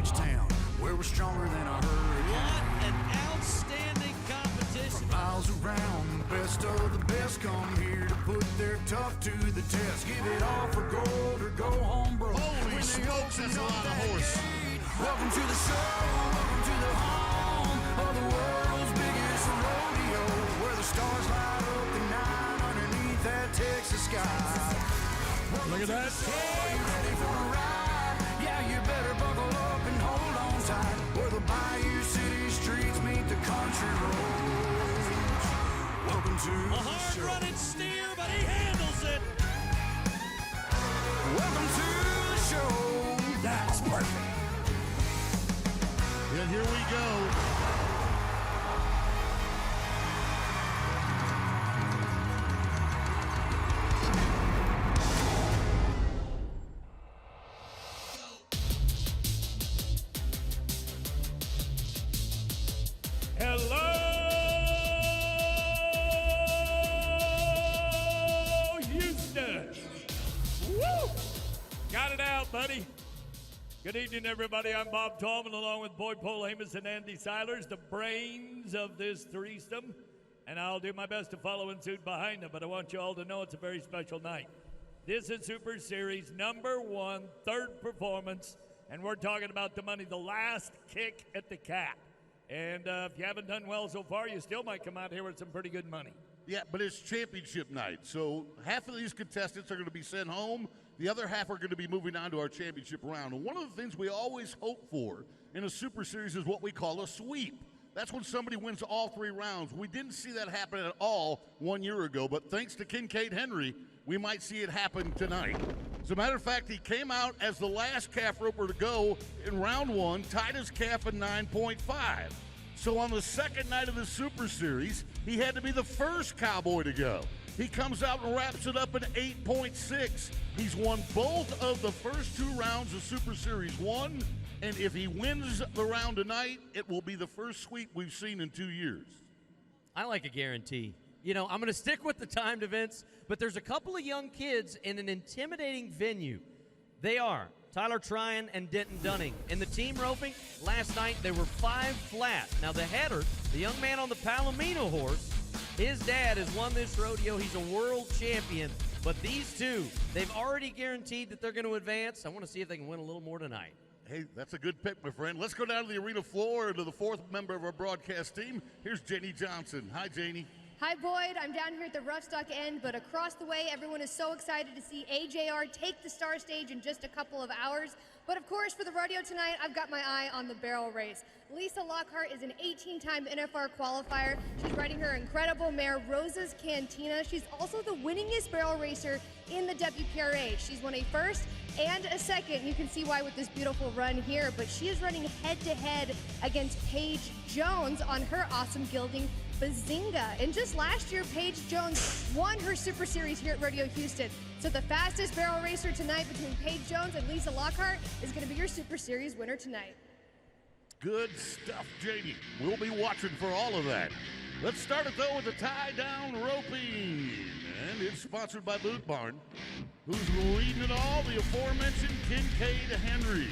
H-Town, where we're stronger than a hurricane. What an outstanding competition. From miles around, the best of the best come here to put their tough to the test. Give it all for gold or go home broke. Holy smokes, that's a lot of horse. Welcome to the show, welcome to the home of the world's biggest rodeo, where the stars light up the night underneath that Texas sky. Look at that. Are you ready for a ride? Yeah, you better buckle up and hold on tight, where the Bayou City streets meet the country roads. Welcome to A the show. hard-running steer, but he handles it. Welcome to the show. That's perfect. And here we go. Hello, Houston. Woo! Got it out, buddy. Good evening, everybody. I'm Bob Tallman, along with Boyd Paul Amos and Andy Silers, the brains of this threesome. And I'll do my best to follow in suit behind them, but I want you all to know it's a very special night. This is Super Series #1, third performance, and we're talking about the money, the last kick at the cat. And if you haven't done well so far, you still might come out here with some pretty good money. Yeah, but it's championship night, so half of these contestants are going to be sent home. The other half are going to be moving on to our championship round. And one of the things we always hope for in a Super Series is what we call a sweep. That's when somebody wins all 3 rounds. We didn't see that happen at all 1 year ago, but thanks to Kincaid Henry, we might see it happen tonight. As a matter of fact, he came out as the last calf roper to go in round 1, tied his calf at 9.5. So on the second night of the Super Series, he had to be the first cowboy to go. He comes out and wraps it up at 8.6. He's won both of the first 2 rounds of Super Series 1, and if he wins the round tonight, it will be the first sweep we've seen in 2 years. I like a guarantee. You know, I'm going to stick with the timed events, but there's a couple of young kids in an intimidating venue. They are Tyler Tryon and Denton Dunning. In the team roping, last night they were 5 flat. Now the header, the young man on the Palomino horse, his dad has won this rodeo. He's a world champion. But these two, they've already guaranteed that they're going to advance. I want to see if they can win a little more tonight. Hey, that's a good pick, my friend. Let's go down to the arena floor to the 4th member of our broadcast team. Here's Janie Johnson. Hi, Janie. Hi, Boyd. I'm down here at the Livestock end, but across the way, everyone is so excited to see AJR take the star stage in just a couple of hours. But of course, for the rodeo tonight, I've got my eye on the barrel race. Lisa Lockhart is an 18-time NFR qualifier. She's riding her incredible mare, Rosa's Cantina. She's also the winningest barrel racer in the WPRA. She's won a first and a second. You can see why with this beautiful run here, but she is running head-to-head against Paige Jones on her awesome gelding, Bazinga. And just last year, Paige Jones won her Super Series here at Rodeo Houston. So the fastest barrel racer tonight between Paige Jones and Lisa Lockhart is going to be your Super Series winner tonight. Good stuff, Janie. We'll be watching for all of that. Let's start it, though, with the tie-down roping. And it's sponsored by Boot Barn. Who's leading it all? The aforementioned Kincaid Henry.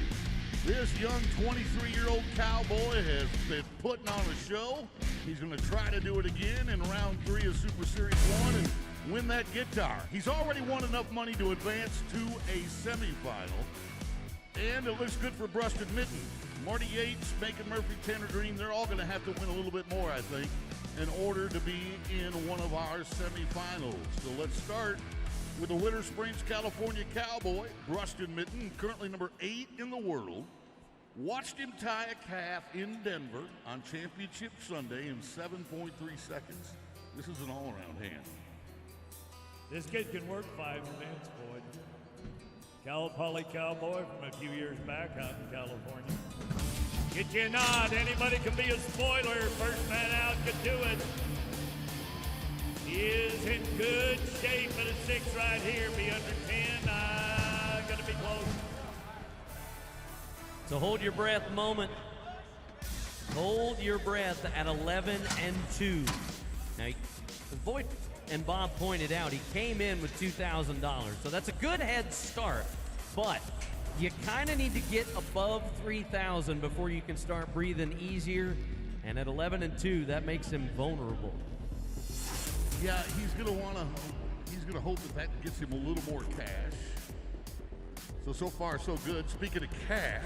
This young 23-year-old cowboy has been putting on a show. He's going to try to do it again in round 3 of Super Series 1 and win that guitar. He's already won enough money to advance to a semifinal. And it looks good for Brusted Mitten. Marty Yates, Macon Murphy, Tanner Green, they're all going to have to win a little bit more, I think, in order to be in one of our semifinals. So let's start with the Winter Springs, California cowboy, Brusted Mitten, currently number 8 in the world. Watched him tie a calf in Denver on Championship Sunday in 7.3 seconds. This is an all-around hand. This kid can work 5 minutes, Boyd. Cal Poly cowboy from a few years back out in California. Get you a nod. Anybody can be a spoiler. First man out could do it. He is in good shape at a 6 right here. Be under 10. Gonna be close. So hold your breath moment. Hold your breath at 11-2. Now, as Boyd and Bob pointed out, he came in with $2,000. So that's a good head start. But You kind of need to get above 3,000 before you can start breathing easier. And at 11-2, that makes him vulnerable. Yeah, he's gonna hope that gets him a little more cash. So far, so good. Speaking of cash,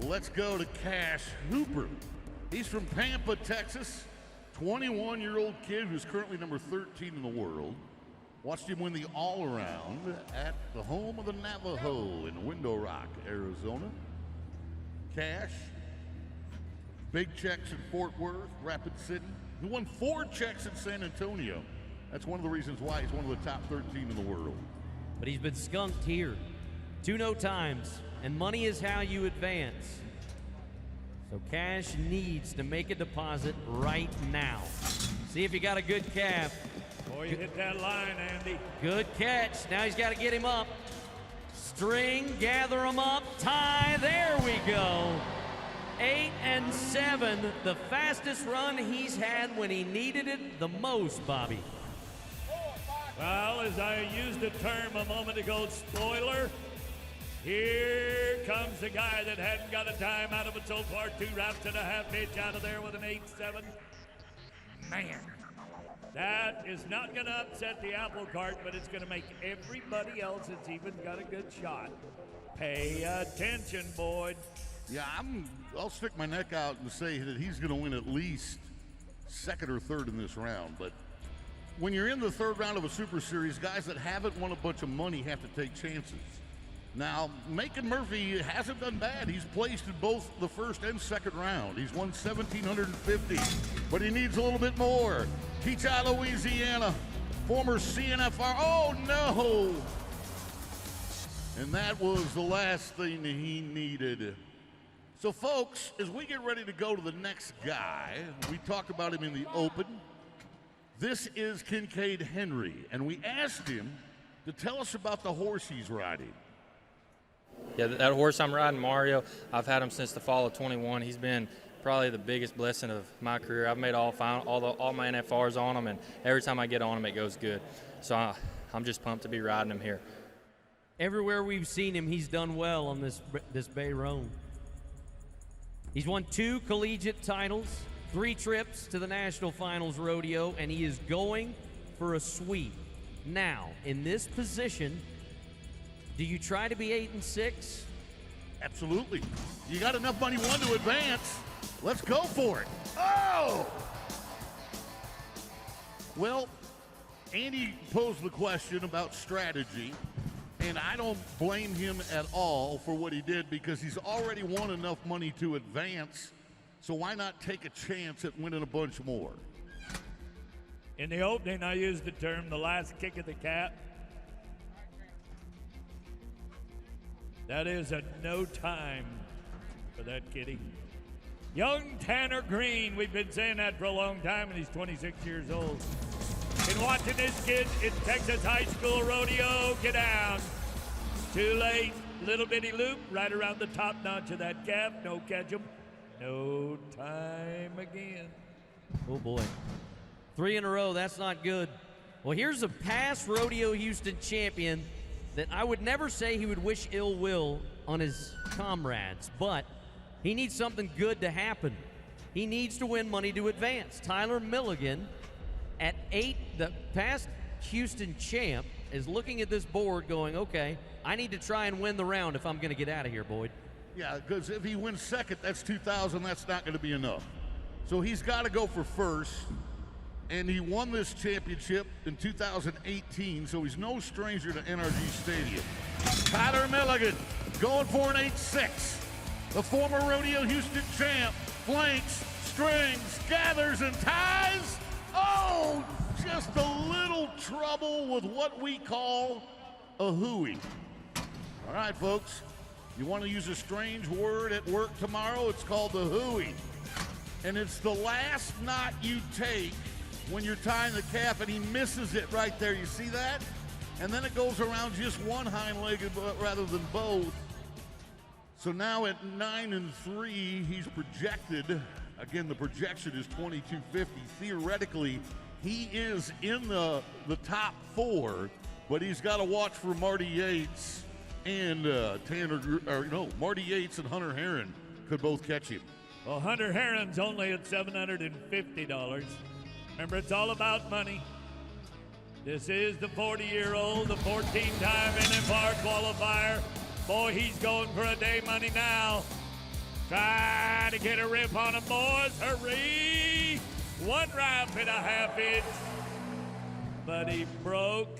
let's go to Cash Hooper. He's from Pampa, Texas. 21-year-old kid who's currently number 13 in the world. Watched him win the all-around at the home of the Navajo in Window Rock, Arizona. Cash, big checks in Fort Worth, Rapid City. He won 4 checks in San Antonio. That's one of the reasons why he's one of the top 13 in the world. But he's been skunked here. 2 no times, and money is how you advance. So Cash needs to make a deposit right now. See if you got a good calf. Boy, you hit that line, Andy. Good catch. Now he's got to get him up. String, gather him up, tie. There we go. 8-7, the fastest run he's had when he needed it the most, Bobby. Well, as I used the term a moment ago, spoiler, here comes the guy that hadn't got a time out of it so far. 2 wraps and a half inch out of there with an 8-7. Man, that is not going to upset the apple cart, but it's going to make everybody else that's even got a good shot pay attention, Boyd. Yeah, I'll stick my neck out and say that he's going to win at least second or third in this round. But when you're in the third round of a Super Series, guys that haven't won a bunch of money have to take chances. Now, Macon Murphy hasn't done bad. He's placed in both the first and second round. He's won $1,750, but he needs a little bit more. Teach-I, Louisiana, former CNFR. Oh, no! And that was the last thing that he needed. So, folks, as we get ready to go to the next guy, we talked about him in the open. This is Kincaid Henry, and we asked him to tell us about the horse he's riding. Yeah, that horse I'm riding, Mario, I've had him since the fall of 21. He's been probably the biggest blessing of my career. I've made all my NFRs on him, and every time I get on him, it goes good. So I'm just pumped to be riding him here. Everywhere we've seen him, he's done well on this Bay Roan. He's won 2 collegiate titles, 3 trips to the National Finals Rodeo, and he is going for a sweep. Now, in this position, do you try to be 8-6? Absolutely. You got enough money, one, to advance. Let's go for it. Oh! Well, Andy posed the question about strategy, and I don't blame him at all for what he did because he's already won enough money to advance, so why not take a chance at winning a bunch more? In the opening, I used the term the last kick of the cat. That is a no time for that kitty. Young Tanner Green, we've been saying that for a long time, and he's 26 years old. Been watching this kid in Texas high school rodeo get down. Too late, little bitty loop right around the top notch of that calf. No catch him. No time again. Oh boy. 3 in a row, that's not good. Well, here's a past Rodeo Houston champion that I would never say he would wish ill will on his comrades, but he needs something good to happen. He needs to win money to advance. Tyler Milligan at 8, the past Houston champ, is looking at this board going, okay, I need to try and win the round if I'm going to get out of here, Boyd. Yeah, because if he wins second, that's 2,000. That's not going to be enough. So he's got to go for first. And he won this championship in 2018, so he's no stranger to NRG Stadium. Tyler Milligan going for an 8-6. The former Rodeo Houston champ flanks, strings, gathers, and ties. Oh, just a little trouble with what we call a hooey. All right, folks, you want to use a strange word at work tomorrow? It's called the hooey. And it's the last knot you take when you're tying the calf, and he misses it right there. You see that? And then it goes around just one hind leg rather than both. So now at 9-3, he's projected. Again, the projection is 2250. Theoretically, he is in the top 4, but he's got to watch for Marty Yates and Marty Yates and Hunter Heron could both catch him. Well, Hunter Heron's only at $750. Remember, it's all about money. This is the 40-year-old, the 14-time NFR qualifier. Boy, he's going for a day money now. Try to get a rip on him, boys. Hurry! 1 ramp and a half inch. But he broke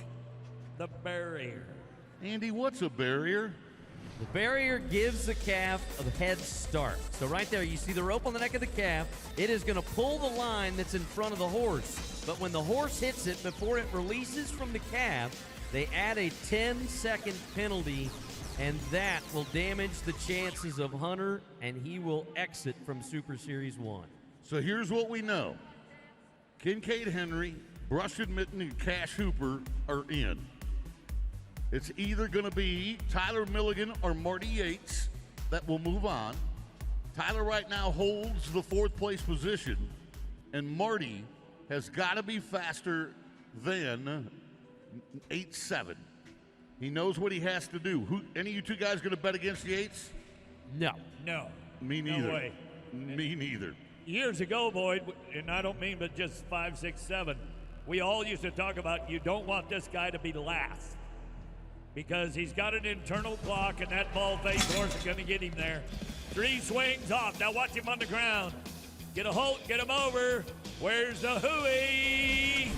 the barrier. Andy, what's a barrier? The barrier gives the calf a head start. So right there, you see the rope on the neck of the calf. It is going to pull the line that's in front of the horse. But when the horse hits it before it releases from the calf, they add a 10-second penalty, and that will damage the chances of Hunter, and he will exit from Super Series 1. So here's what we know. Kincaid Henry, Brushed Mitten, and Cash Hooper are in. It's either going to be Tyler Milligan or Marty Yates that will move on. Tyler right now holds the 4th place position, and Marty has got to be faster than 8.7. He knows what he has to do. Any of you two guys going to bet against Yates? No. No. Me neither. No way. Me neither. Years ago, Boyd, and I don't mean but just 5, 6, 7, we all used to talk about you don't want this guy to be last because he's got an internal clock, and that ball-faced horse is going to get him there. 3 swings off. Now watch him on the ground. Get a hold, get him over. Where's the hooey?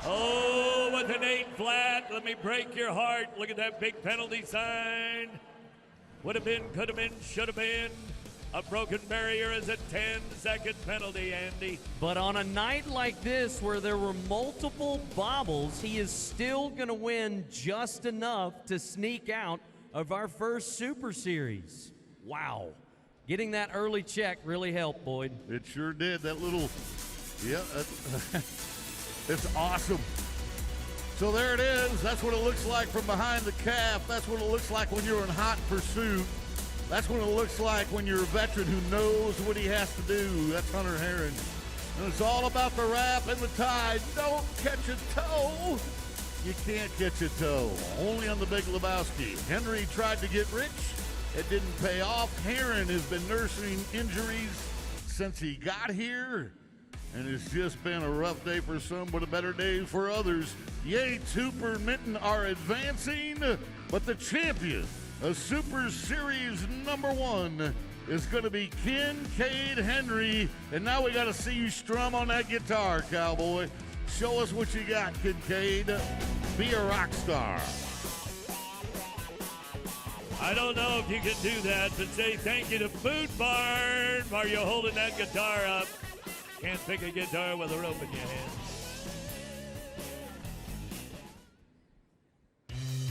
Oh, with an 8 flat. Let me break your heart. Look at that big penalty sign. Would have been, could have been, should have been. A broken barrier is a 10-second penalty, Andy. But on a night like this where there were multiple bobbles, he is still going to win just enough to sneak out of our first Super Series. Wow. Getting that early check really helped, Boyd. It sure did. That little, it's awesome. So there it is. That's what it looks like from behind the calf. That's what it looks like when you're in hot pursuit. That's what it looks like when you're a veteran who knows what he has to do. That's Hunter Heron. And it's all about the wrap and the tide. Don't catch a toe. You can't catch a toe. Only on the Big Lebowski. Henry tried to get rich. It didn't pay off. Heron has been nursing injuries since he got here. And it's just been a rough day for some, but a better day for others. Yates, Hooper, Minton are advancing, but the champion of Super Series #1 is going to be Kincaid Henry. And now we got to see you strum on that guitar, cowboy. Show us what you got, Kincaid. Be a rock star. I don't know if you can do that, but say thank you to Boot Barn while you're holding that guitar up. Can't pick a guitar with a rope in your hand.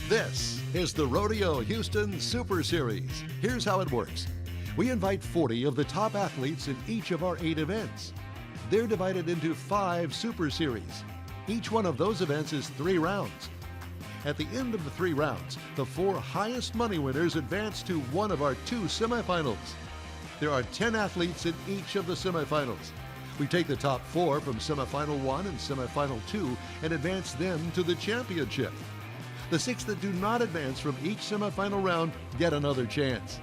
This is the Rodeo Houston Super Series. Here's how it works. We invite 40 of the top athletes in each of our 8 events. They're divided into 5 Super Series. Each one of those events is 3 rounds. At the end of the 3 rounds, the 4 highest money winners advance to one of our 2 semifinals. There are 10 athletes in each of the semifinals. We take the top 4 from semifinal 1 and semifinal 2 and advance them to the championship. The 6 that do not advance from each semifinal round get another chance.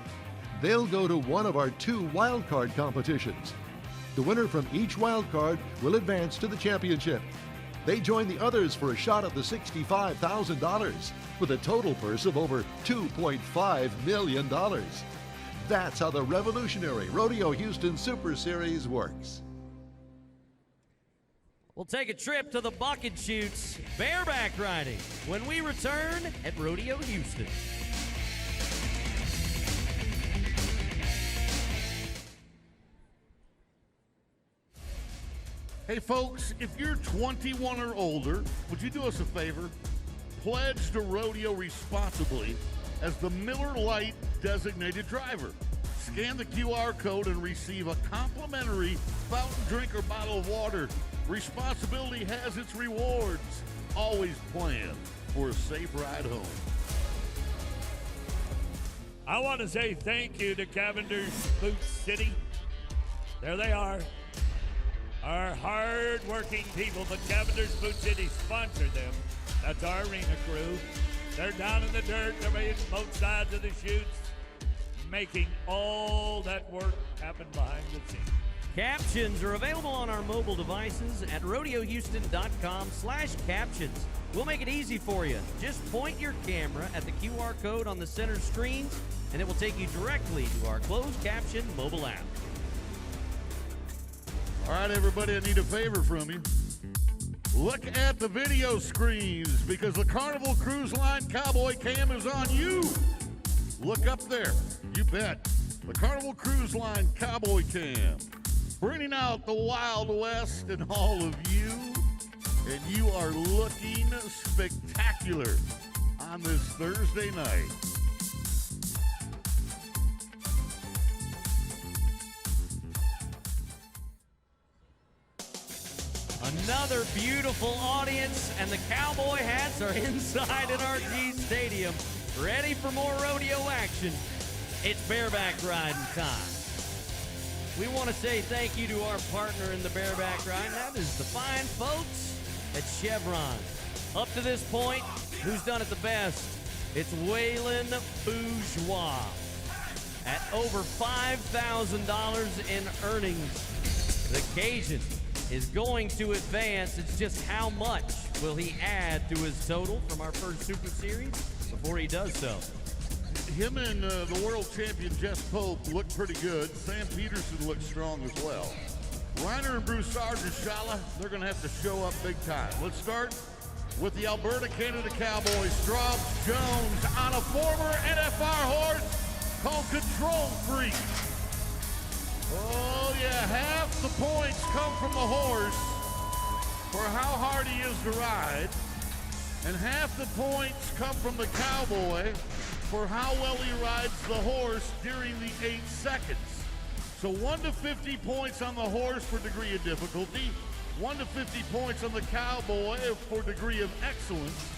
They'll go to one of our 2 wildcard competitions. The winner from each wildcard will advance to the championship. They join the others for a shot at the $65,000 with a total purse of over $2.5 million. That's how the revolutionary Rodeo Houston Super Series works. We'll take a trip to the bucket chutes, bareback riding, when we return at Rodeo Houston. Hey folks, if you're 21 or older, would you do us a favor? Pledge to rodeo responsibly as the Miller Lite designated driver. Scan the QR code and receive a complimentary fountain drink or bottle of water. Responsibility has its rewards. Always plan for a safe ride home. I want to say thank you to Cavender's Boot City. There they are. Our hard-working people, but Cavender's Boot City sponsored them. That's our arena crew. They're down in the dirt. They're making both sides of the chutes, making all that work happen behind the scenes. Captions are available on our mobile devices at rodeohouston.com/captions. We'll make it easy for you. Just point your camera at the QR code on the center screens, and it will take you directly to our closed caption mobile app. All right, everybody, I need a favor from you. Look at the video screens because the Carnival Cruise Line Cowboy Cam is on you. Look up there. You bet. The Carnival Cruise Line Cowboy Cam. Bringing out the Wild West and all of you. And you are looking spectacular on this Thursday night. Another beautiful audience, and the cowboy hats are inside NRG Stadium, ready for more rodeo action. It's bareback riding time. We want to say thank you to our partner in the bareback ride, and that is the fine folks at Chevron. Up to this point, who's done it the best? It's Waylon Bourgeois. At over $5,000 in earnings, the Cajun is going to advance. It's just how much will he add to his total from our first Super Series before he does so. Him and the world champion Jess Pope look pretty good. Sam Peterson looks strong as well. Reiner and Broussard Deshala, they're going to have to show up big time. Let's start with the Alberta Canada Cowboys. Straubs Jones on a former NFR horse called Control Freak. Oh yeah, half the points come from the horse for how hard he is to ride, and half the points come from the cowboy for how well he rides the horse during the 8 seconds. So 1 to 50 points on the horse for degree of difficulty, 1 to 50 points on the cowboy for degree of excellence.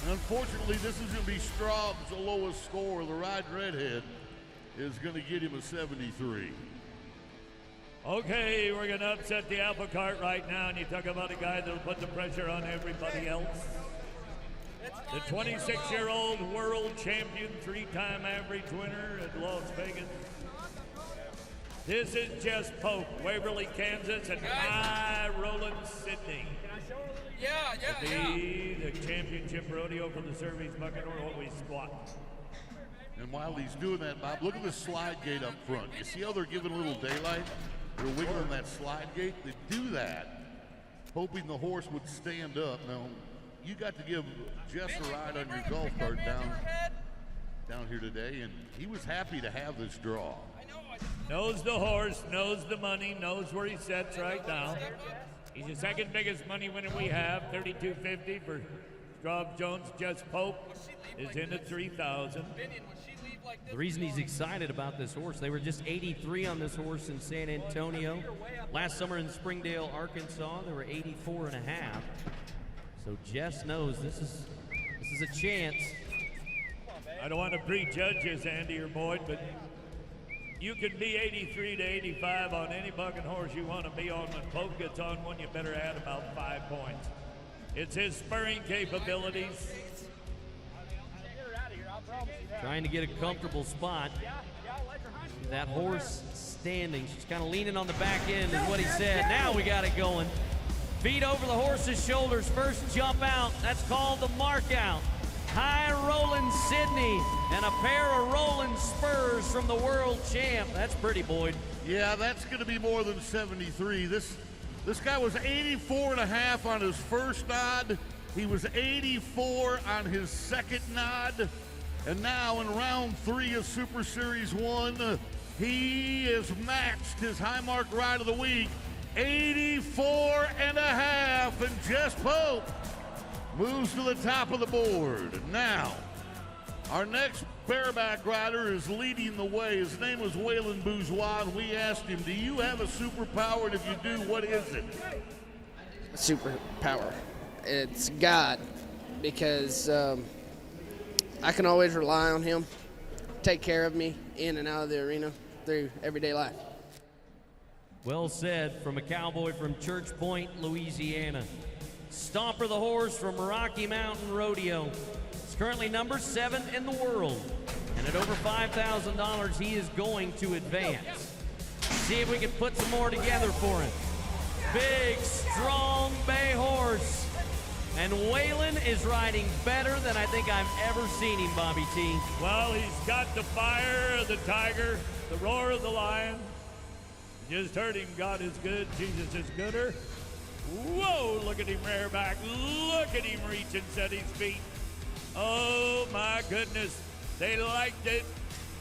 And unfortunately, this is going to be Straub's lowest score. The Ride Redhead is going to get him a 73. Okay, we're going to upset the apple cart right now, and you talk about a guy that'll put the pressure on everybody else. The 26-year-old world champion, 3-time average winner at Las Vegas. This is Jess Pope, Waverly, Kansas, and High Roland, Sydney. The championship rodeo for the Service Buccaneer always squat. And while he's doing that, Bob, look at the slide gate up front. You see how they're giving a little daylight? They're wiggling that slide gate. They do that, hoping the horse would stand up. Now, you got to give Jess a ride on your golf cart down here today, and he was happy to have this draw. Knows the horse, knows the money, knows where he sets right now. He's the second biggest money winner we have, $32.50 for Straub Jones. Jess Pope is in at $3,000. The reason he's excited about this horse, they were just 83 on this horse in San Antonio. Last summer in Springdale, Arkansas, they were 84 and a half. So Jess knows this is a chance. I don't want to prejudge this, Andy or Boyd, but you can be 83 to 85 on any bucking horse you want to be on. When Pope gets on one, you better add about 5 points. It's his spurring capabilities. Trying to get a comfortable spot. That horse standing. She's kind of leaning on the back end is what he said. Now we got it going. Feet over the horse's shoulders. First jump out. That's called the mark out. High Roland Sydney and a pair of rolling spurs from the world champ. That's pretty, Boyd. Yeah, that's going to be more than 73. This guy was 84 and a half on his first nod. He was 84 on his second nod. And now in round 3 of Super Series 1, he has matched his high mark ride of the week, 84 and a half. And Jess Pope moves to the top of the board. Now, our next bareback rider is leading the way. His name was Waylon Bourgeois, and we asked him, do you have a superpower? And if you do, what is it? Superpower. It's God, because I can always rely on him, take care of me in and out of the arena through everyday life. Well said from a cowboy from Church Point, Louisiana. Stomper the horse from Rocky Mountain Rodeo. It's currently number 7 in the world. And at over $5,000, he is going to advance. See if we can put some more together for him. Big, strong bay horse. And Waylon is riding better than I think I've ever seen him, Bobby T. Well, he's got the fire of the tiger, the roar of the lion. Just heard him, God is good, Jesus is gooder. Whoa, look at him rear back. Look at him reach and set his feet. Oh, my goodness. They liked it.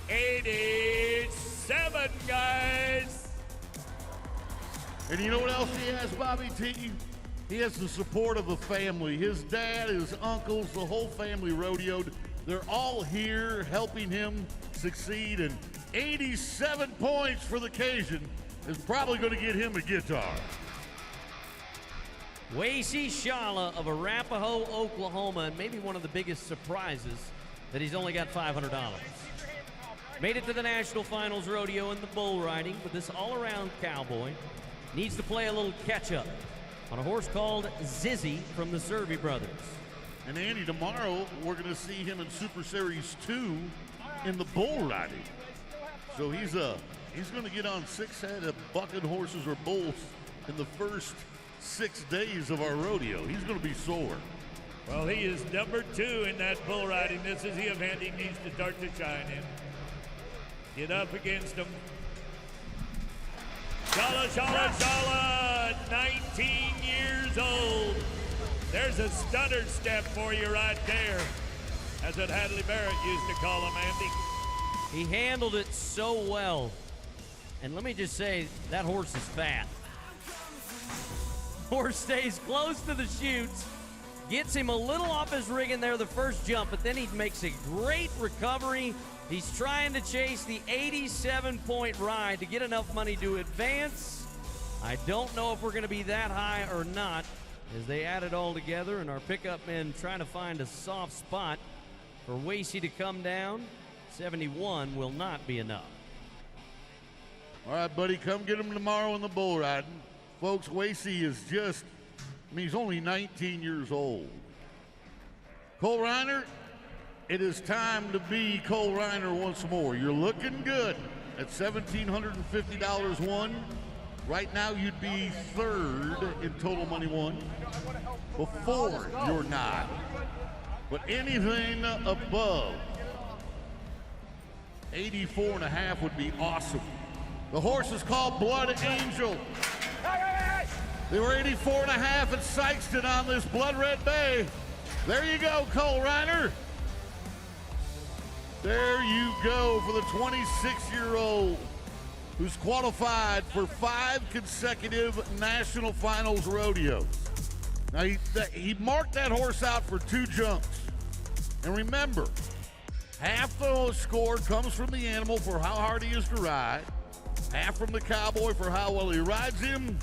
87, guys. And you know what else he has, Bobby T? He has the support of the family. His dad, his uncles, the whole family rodeoed. They're all here helping him succeed. And 87 points for the Cajun is probably going to get him a guitar. Wacy Shala of Arapahoe, Oklahoma, and maybe one of the biggest surprises that he's only got $500. Made it to the national finals rodeo in the bull riding, but this all-around cowboy needs to play a little catch-up on a horse called Zizzy from the Servy brothers. And Andy, tomorrow we're going to see him in Super Series 2 in the bull riding. So he's going to get on 6 head of bucking horses or bulls in the first 6 days of our rodeo. He's going to be sore. Well, he is number 2 in that bull riding. This is the event he needs to start to shine in. Get up against him. Shala, Shala, Shala, 19 years old. There's a stutter step for you right there. That's what Hadley Barrett used to call him, Andy. He handled it so well. And let me just say, that horse is fat. Horse stays close to the chutes, gets him a little off his rigging there the first jump, but then he makes a great recovery. He's trying to chase the 87-point ride to get enough money to advance. I don't know if we're going to be that high or not as they add it all together, and our pickup men trying to find a soft spot for Wacy to come down. 71 will not be enough. All right, buddy, come get him tomorrow in the bull riding. Folks, Wacy is just, he's only 19 years old. Cole Reiner, it is time to be Cole Reiner once more. You're looking good at $1,750 won. Right now, you'd be 3rd in total money won. Before, you're not. But anything above 84.5 would be awesome. The horse is called Blood Angel. They were 84.5 at Sykeston on this Blood Red Bay. There you go, Cole Reiner. There you go for the 26-year-old who's qualified for 5 consecutive national finals rodeos. Now, he marked that horse out for 2 jumps. And remember, half the score comes from the animal for how hard he is to ride, half from the cowboy for how well he rides him.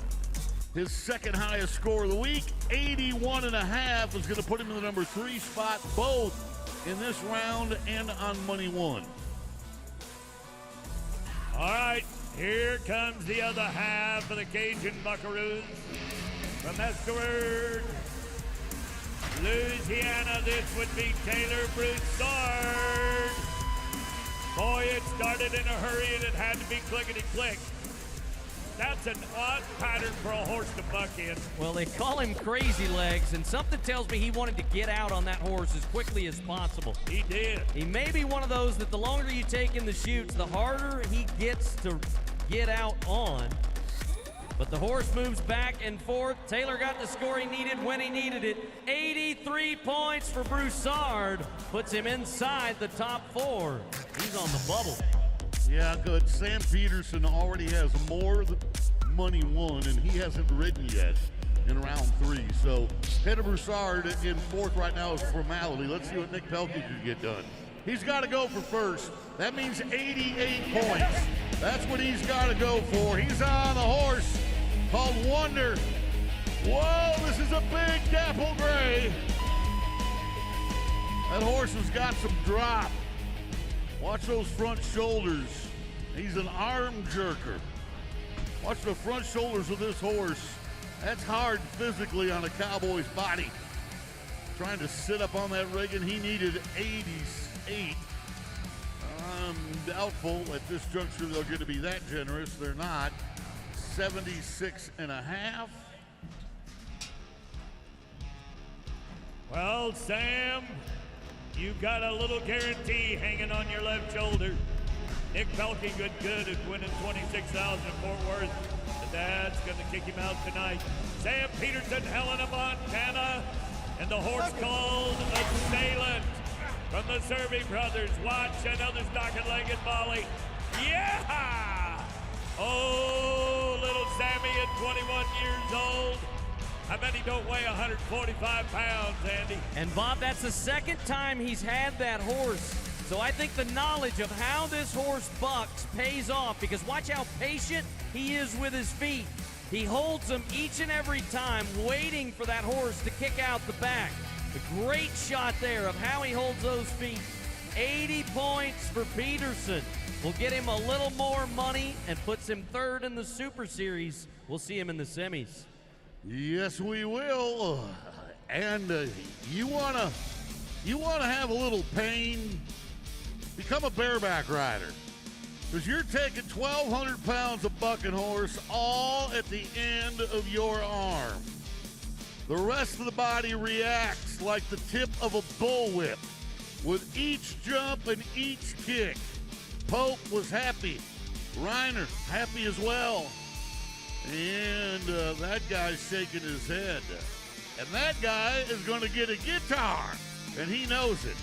His second highest score of the week, 81.5, is going to put him in the number 3 spot, both in this round and on money won. All right, here comes the other half of the Cajun Buckaroos. From Esquerd, Louisiana, this would be Taylor Broussard. Boy, it started in a hurry and it had to be clickety-click. That's an odd pattern for a horse to buck in. Well, they call him Crazy Legs, and something tells me he wanted to get out on that horse as quickly as possible. He did. He may be one of those that the longer you take in the chutes, the harder he gets to get out on. But the horse moves back and forth. Taylor got the score he needed when he needed it. 83 points for Broussard. Puts him inside the top 4. He's on the bubble. Yeah, good. Sam Peterson already has more money won, and he hasn't ridden yet in round 3. So, Taylor Broussard in 4th right now is a formality. Let's see what Nick Pelkey can get done. He's got to go for first. That means 88 points. That's what he's got to go for. He's on a horse called Wonder. Whoa, this is a big dapple gray. That horse has got some drop. Watch those front shoulders. He's an arm jerker. Watch the front shoulders of this horse. That's hard physically on a cowboy's body. trying to sit up on that rig, and he needed 88. I'm doubtful at this juncture they're going to be that generous. They're not. 76 and a half. Well, Sam, you've got a little guarantee hanging on your left shoulder. Nick Pelkey, good at winning 26,000 in Fort Worth. The dad's going to kick him out tonight. Sam Peterson, Helena, Montana, and the horse called Assailant from the Serby brothers. Watch another stock-and-legged volley. Yeah! Oh, little Sammy at 21 years old. I bet he don't weigh 145 pounds, Andy. And Bob, that's the second time he's had that horse. So I think the knowledge of how this horse bucks pays off, because watch how patient he is with his feet. He holds them each and every time, waiting for that horse to kick out the back. A great shot there of how he holds those feet. 80 points for Peterson. Will get him a little more money and puts him third in the Super Series. We'll see him in the semis. Yes, we will. And you wanna have a little pain? Become a bareback rider, because you're taking 1,200 pounds of bucking horse all at the end of your arm. The rest of the body reacts like the tip of a bullwhip with each jump and each kick. Pope was happy. Reiner happy as well. And that guy's shaking his head. And that guy is going to get a guitar, and he knows it.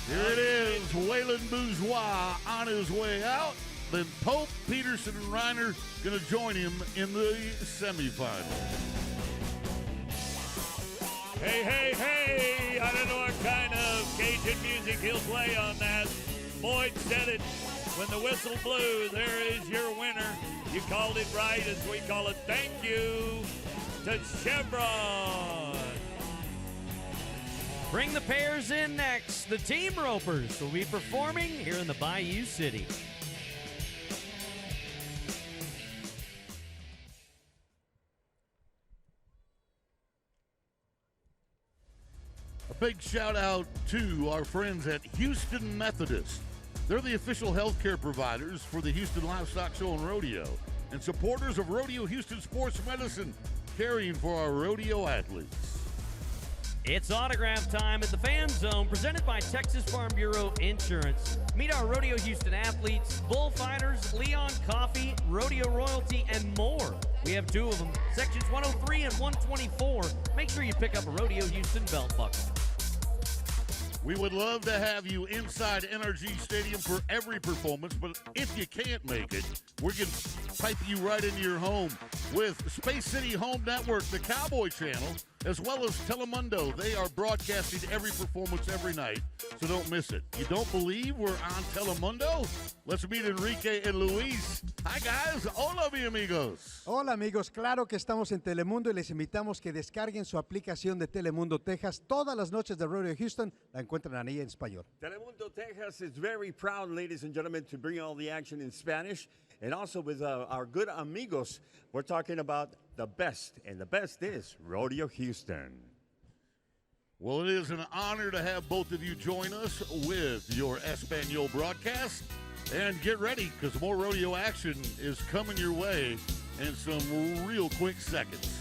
Here it is, Waylon Bourgeois on his way out. Then Pope, Peterson, and Reiner going to join him in the semifinal. Hey, hey, hey! I don't know what kind of Cajun music he'll play on that. Boyd said it. When the whistle blew, there is your winner. You called it right, as we call it. Thank you to Chevron. Bring the pairs in next. The Team Ropers will be performing here in the Bayou City. A big shout out to our friends at Houston Methodist. They're the official healthcare providers for the Houston Livestock Show and Rodeo, and supporters of Rodeo Houston Sports Medicine, caring for our rodeo athletes. It's autograph time at the Fan Zone, presented by Texas Farm Bureau Insurance. Meet our Rodeo Houston athletes, bullfighters, Leon Coffee, Rodeo Royalty, and more. We have two of them, sections 103 and 124. Make sure you pick up a Rodeo Houston belt buckle. We would love to have you inside NRG Stadium for every performance, but if you can't make it, we're going to pipe you right into your home with Space City Home Network, the Cowboy Channel, as well as Telemundo. They are broadcasting every performance every night, so don't miss it. You don't believe we're on Telemundo? Let's meet Enrique and Luis. Hi, guys. Hola, mi amigos. Hola amigos, claro que estamos en Telemundo y les invitamos que descarguen su aplicación de Telemundo Texas. Todas las noches de Rodeo Houston la encuentran ahí en español. Telemundo Texas is very proud, ladies and gentlemen, to bring all the action in Spanish, and also with our good amigos. We're talking about the best, and the best is Rodeo Houston. Well, it is an honor to have both of you join us with your Espanol broadcast. And get ready, because more rodeo action is coming your way in some real quick seconds.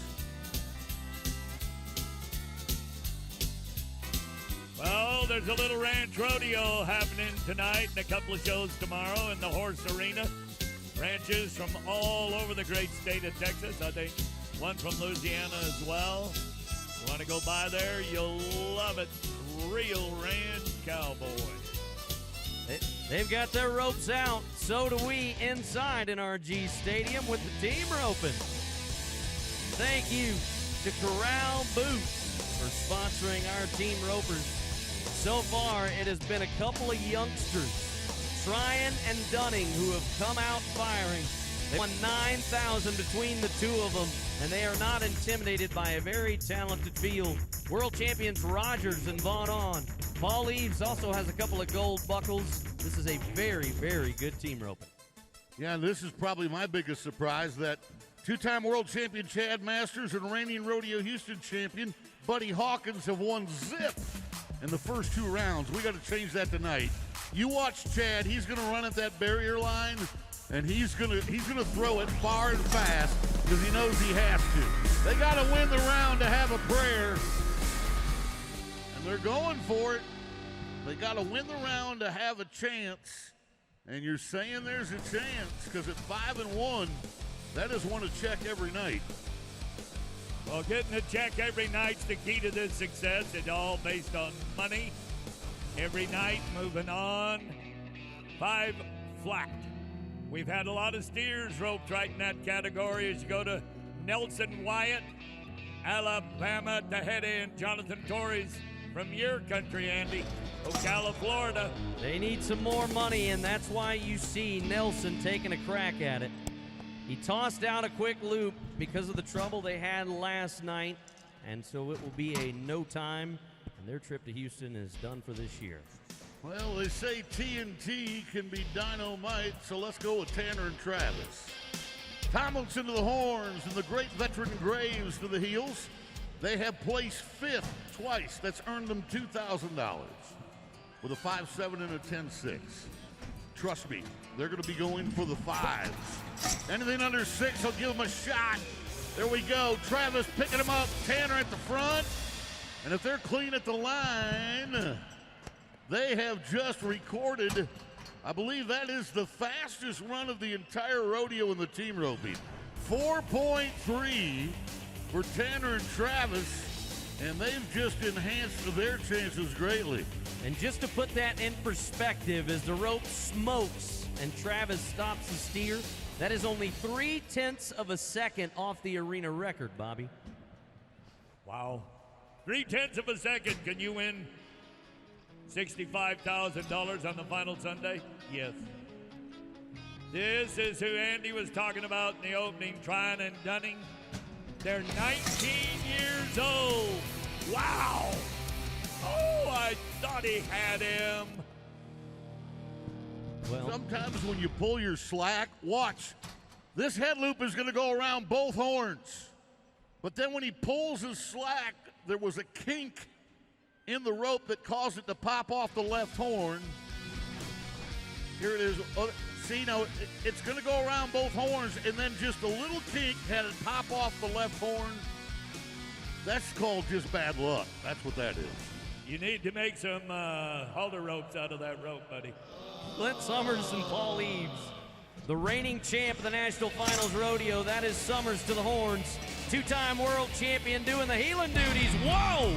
Well, there's a little ranch rodeo happening tonight and a couple of shows tomorrow in the Horse Arena. Ranches from all over the great state of Texas. I think one from Louisiana as well. You want to go by there, you'll love it. Real ranch cowboy. They've got their ropes out. So do we inside NRG Stadium with the team roping. Thank you to Corral Boots for sponsoring our team ropers. So far, it has been a couple of youngsters, Tryon and Dunning, who have come out firing. They won $9,000 between the two of them, and they are not intimidated by a very talented field. World champions Rogers and Vaughn on. Paul Eves also has a couple of gold buckles. This is a very, very good team roping. Yeah, and this is probably my biggest surprise, that Two-time world champion Chad Masters and reigning Rodeo Houston champion Buddy Hawkins have won zip in the first 2 rounds. We got to change that tonight. You watch Chad. He's going to run at that barrier line, and he's going to throw it far and fast because he knows he has to. They got to win the round to have a prayer, and they're going for it. They got to win the round to have a chance, and you're saying there's a chance because at 5-1, that is one to check every night. Well, getting a check every night's the key to this success. It's all based on money. Every night, moving on. 5 flat. We've had a lot of steers roped right in that category as you go to Nelson Wyatt, Alabama at the head end. Jonathan Torres from your country, Andy, Ocala, Florida. They need some more money, and that's why you see Nelson taking a crack at it. He tossed out a quick loop because of the trouble they had last night, and so it will be a no time, and their trip to Houston is done for this year. Well, they say TNT can be dynamite, so let's go with Tanner and Travis. Tomlinson to the horns and the great veteran Graves to the heels. They have placed 5th twice. That's earned them $2,000 with a 5-7 and a 10-6. Trust me, they're going to be going for the 5s. Anything under 6, I'll give them a shot. There we go. Travis picking them up. Tanner at the front. And if they're clean at the line, they have just recorded, I believe that is the fastest run of the entire rodeo in the team roping. 4.3 for Tanner and Travis, and they've just enhanced their chances greatly. And just to put that in perspective, as the rope smokes and Travis stops the steer, that is only 0.3 of a second off the arena record, Bobby. Wow. 0.3 of a second. Can you win $65,000 on the final Sunday? Yes. This is who Andy was talking about in the opening, Tryon and Dunning. They're 19 years old. Wow. Oh, I thought he had him. Well, sometimes when you pull your slack, watch. This head loop is going to go around both horns. But then when he pulls his slack, there was a kink in the rope that caused it to pop off the left horn. Here it is. See, now it's going to go around both horns, and then just a little kink had it pop off the left horn. That's called just bad luck. That's what that is. You need to make some halter ropes out of that rope, buddy. Clint Summers and Paul Eves, the reigning champ of the National Finals Rodeo. That is Summers to the horns. 2-time world champion doing the heeling duties. Whoa!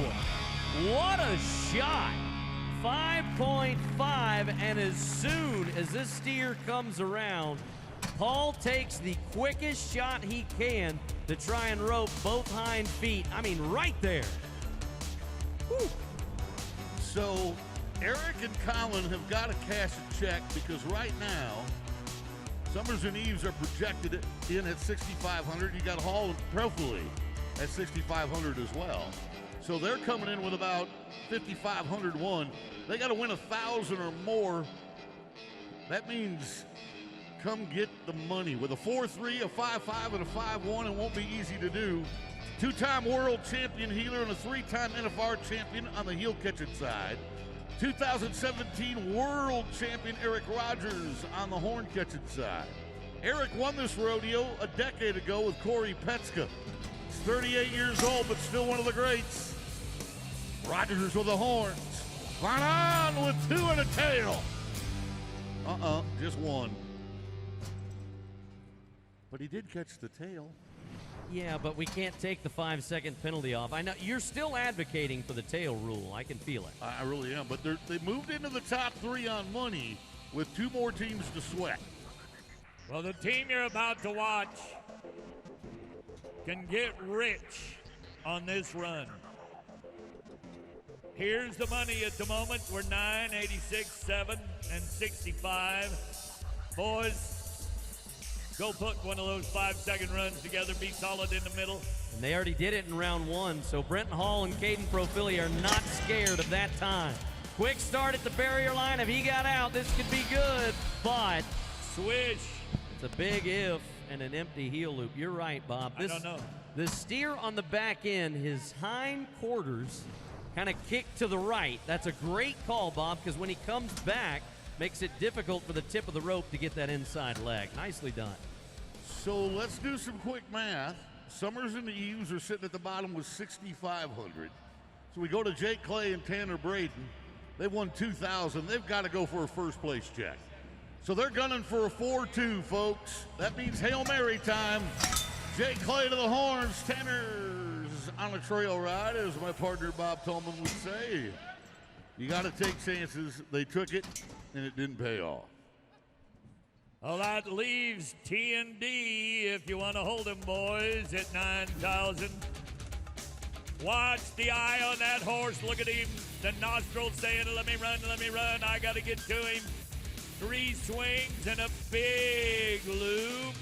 What a shot! 5.5, and as soon as this steer comes around, Paul takes the quickest shot he can to try and rope both hind feet. I mean, right there. Whew. So Eric and Colin have got to cash a check because right now, Summers and Eves are projected in at 6,500. You got Hall and Profili at 6,500 as well. So they're coming in with about 5,501. They got to win 1,000 or more. That means come get the money. With a 4-3, a 5-5, and a 5-1, it won't be easy to do. 2-time world champion healer and a 3-time NFR champion on the heel catching side. 2017 world champion Eric Rogers on the horn catching side. Eric won this rodeo a decade ago with Corey Petska. He's 38 years old, but still one of the greats. Rogers with the horns. Van on with 2 and a tail. Just 1. But he did catch the tail. Yeah, but we can't take the 5-second penalty off. I know you're still advocating for the tail rule. I can feel it. I really am. But they moved into the top 3 on money with 2 more teams to sweat. Well, the team you're about to watch can get rich on this run. Here's the money at the moment. We're 9, 86, 7, and 65. Boys, go put one of those 5-second runs together. Be solid in the middle. And they already did it in round 1, so Brenton Hall and Caden Profili are not scared of that time. Quick start at the barrier line. If he got out, this could be good, but swish. It's a big if, and an empty heel loop. You're right, Bob. I don't know. The steer on the back end, his hind quarters kind of kick to the right. That's a great call, Bob, because when he comes back, makes it difficult for the tip of the rope to get that inside leg. Nicely done. So let's do some quick math. Summers and Eves are sitting at the bottom with 6,500. So we go to Jake Clay and Tanner Braden. They won 2,000. They've got to go for a first place check. So they're gunning for a 4-2, folks. That means Hail Mary time. Jake Clay to the horns. Tanner's on a trail ride, as my partner Bob Tolman would say. You got to take chances. They took it, and it didn't pay off. Well, that leaves T&D, if you want to hold him, boys, at 9,000. Watch the eye on that horse. Look at him. The nostrils saying, let me run, let me run. I got to get to him. 3 swings and a big loop.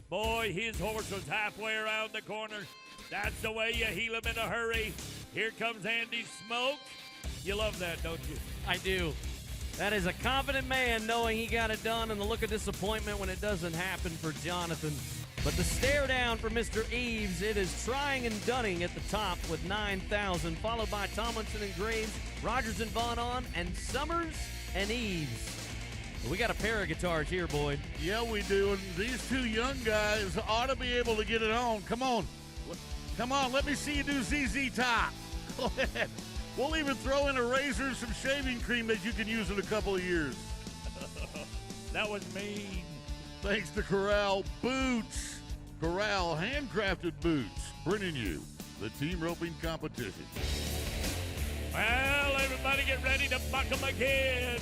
Boy, his horse was halfway around the corner. That's the way you heal him in a hurry. Here comes Andy Smoke. You love that, don't you? I do. That is a confident man knowing he got it done, and the look of disappointment when it doesn't happen for Jonathan. But the stare down for Mr. Eves, it is Trying and Dunning at the top with 9,000, followed by Tomlinson and Graves, Rogers and Vaughn on, and Summers and Eves. We got a pair of guitars here, Boyd. Yeah, we do, and these two young guys ought to be able to get it on. Come on. Come on, let me see you do ZZ Top. Go ahead. We'll even throw in a razor and some shaving cream that you can use in a couple of years. That was mean. Thanks to Corral Boots. Corral handcrafted boots, bringing you the team roping competition. Well, everybody get ready to buck 'em again.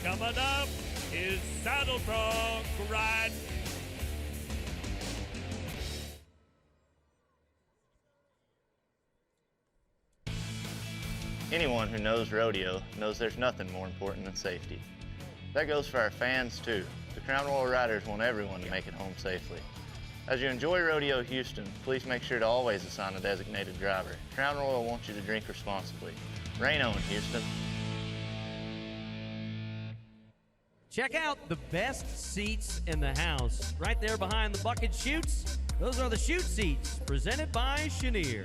Coming up is Saddle Bronc Ride. Anyone who knows rodeo knows there's nothing more important than safety. That goes for our fans too. The Crown Royal Riders want everyone to make it home safely. As you enjoy Rodeo Houston, please make sure to always assign a designated driver. Crown Royal wants you to drink responsibly. Rain on, Houston. Check out the best seats in the house. Right there behind the bucket chutes. Those are the chute seats presented by Chenier.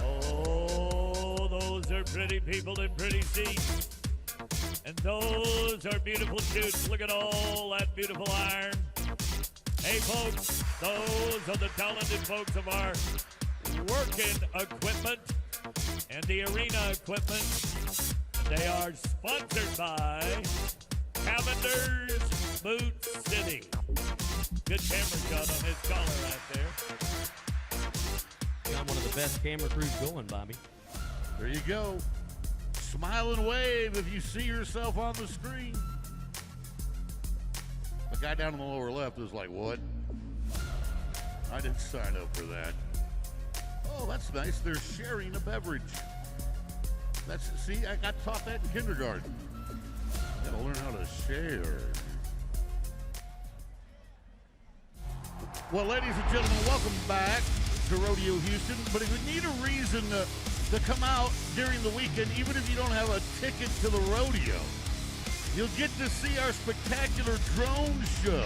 Oh, those are pretty people in pretty seats. And those are beautiful chutes. Look at all that beautiful iron. Hey, folks, those are the talented folks of our working equipment and the arena equipment. They are sponsored by Cavender's Boot City. Good camera shot on his collar right there. Got one of the best camera crews going, Bobby. There you go. Smile and wave if you see yourself on the screen. The guy down in the lower left is like, what? I didn't sign up for that. Oh, that's nice. They're sharing a beverage. See, I got taught that in kindergarten. Gotta learn how to share. Well, ladies and gentlemen, welcome back to Rodeo Houston. But if you need a reason to come out during the weekend, even if you don't have a ticket to the rodeo, you'll get to see our spectacular drone show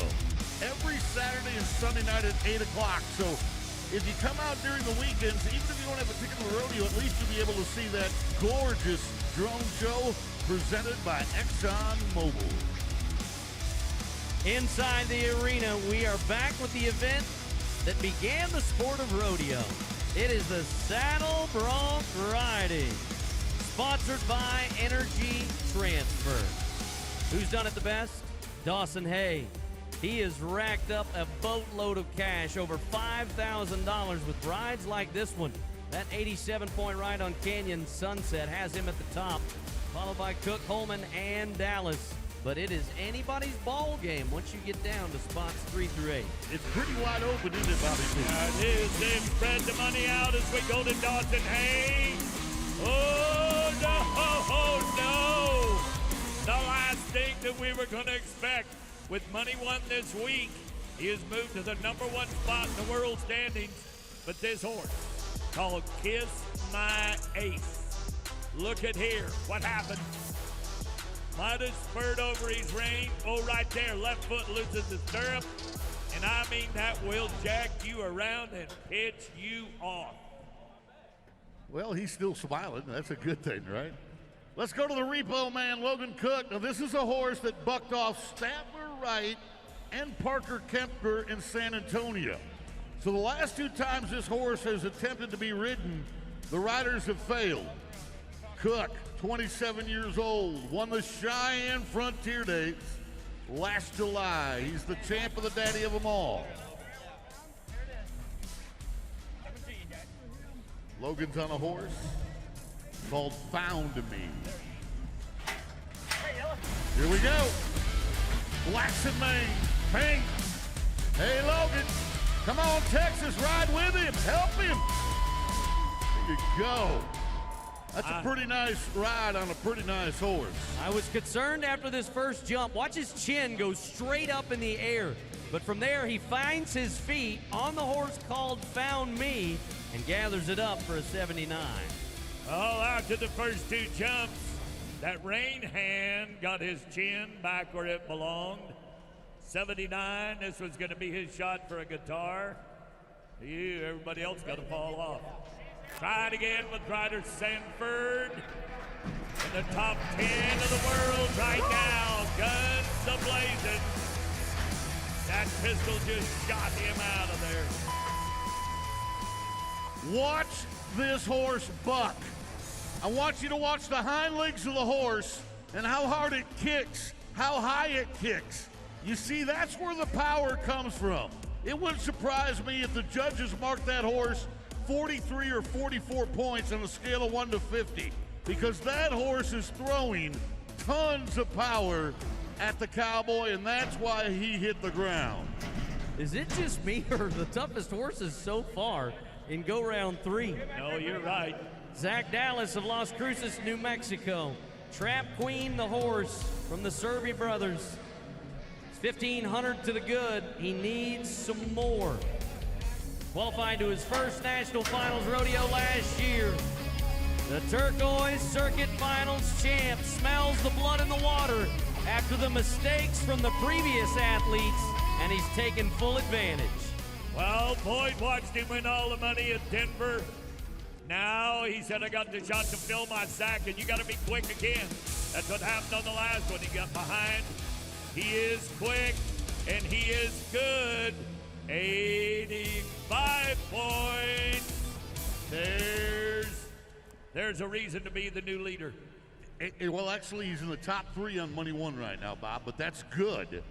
every Saturday and Sunday night at 8 o'clock. So if you come out during the weekends, even if you don't have a ticket to the rodeo, at least you'll be able to see that gorgeous drone show presented by ExxonMobil. Inside the arena, we are back with the event that began the sport of rodeo. It is the Saddle Bronc Riding, sponsored by Energy Transfer. Who's done it the best? Dawson Hay. He has racked up a boatload of cash, over $5,000 with rides like this one. That 87-point ride on Canyon Sunset has him at the top, followed by Cook, Holman, and Dallas. But it is anybody's ball game once you get down to spots 3 through 8. It's pretty wide open, isn't it, Bobby? It is. Then spread the money out as we go to Dawson Hay. Oh, no. Oh, no. The last thing that we were going to expect. With money won this week, he has moved to the #1 spot in the world standings. But this horse, called Kiss My Ace. Look at here. What happened? Might have spurred over his rein. Oh, right there, left foot loses the stirrup. And I mean, that will jack you around and pitch you off. Well, he's still smiling. That's a good thing, right? Let's go to the repo man, Logan Cook. Now, this is a horse that bucked off Statler Wright and Parker Kemper in San Antonio. So the last 2 times this horse has attempted to be ridden, the riders have failed. Cook, 27 years old, won the Cheyenne Frontier Dates last July. He's the champ of the daddy of them all. Logan's on a horse called Found Me. Here we go. Blacks and mane, pink. Hey, Logan, come on, Texas, ride with him, help him. There you go. That's a pretty nice ride on a pretty nice horse. I was concerned after this first jump. Watch his chin go straight up in the air. But from there, he finds his feet on the horse called Found Me and gathers it up for a 79. All after the first 2 jumps, that rein hand got his chin back where it belonged. 79, this was going to be his shot for a guitar. Everybody else got to fall off. Try it again with Ryder Sanford in the top 10 of the world right now. Guns a-blazing. That pistol just shot him out of there. Watch this horse buck. I want you to watch the hind legs of the horse and how hard it kicks, how high it kicks. You see, that's where the power comes from. It wouldn't surprise me if the judges marked that horse 43 or 44 points on a scale of 1 to 50, because that horse is throwing tons of power at the Cowboy, and that's why he hit the ground. Is it just me or the toughest horses so far in go round 3? No, you're right. Zach Dallas of Las Cruces, New Mexico. Trap Queen, the horse from the Serby brothers. It's 1,500 to the good. He needs some more. Qualified to his first National Finals rodeo last year. The Turquoise Circuit Finals champ smells the blood in the water after the mistakes from the previous athletes, and he's taken full advantage. Well, Boyd watched him win all the money at Denver. Now he said, I got the shot to fill my sack, and you got to be quick again. That's what happened on the last one. He got behind. He is quick, and he is good. 85 points. There's a reason to be the new leader. Well, actually, he's in the top 3 on Money One right now, Bob, but that's good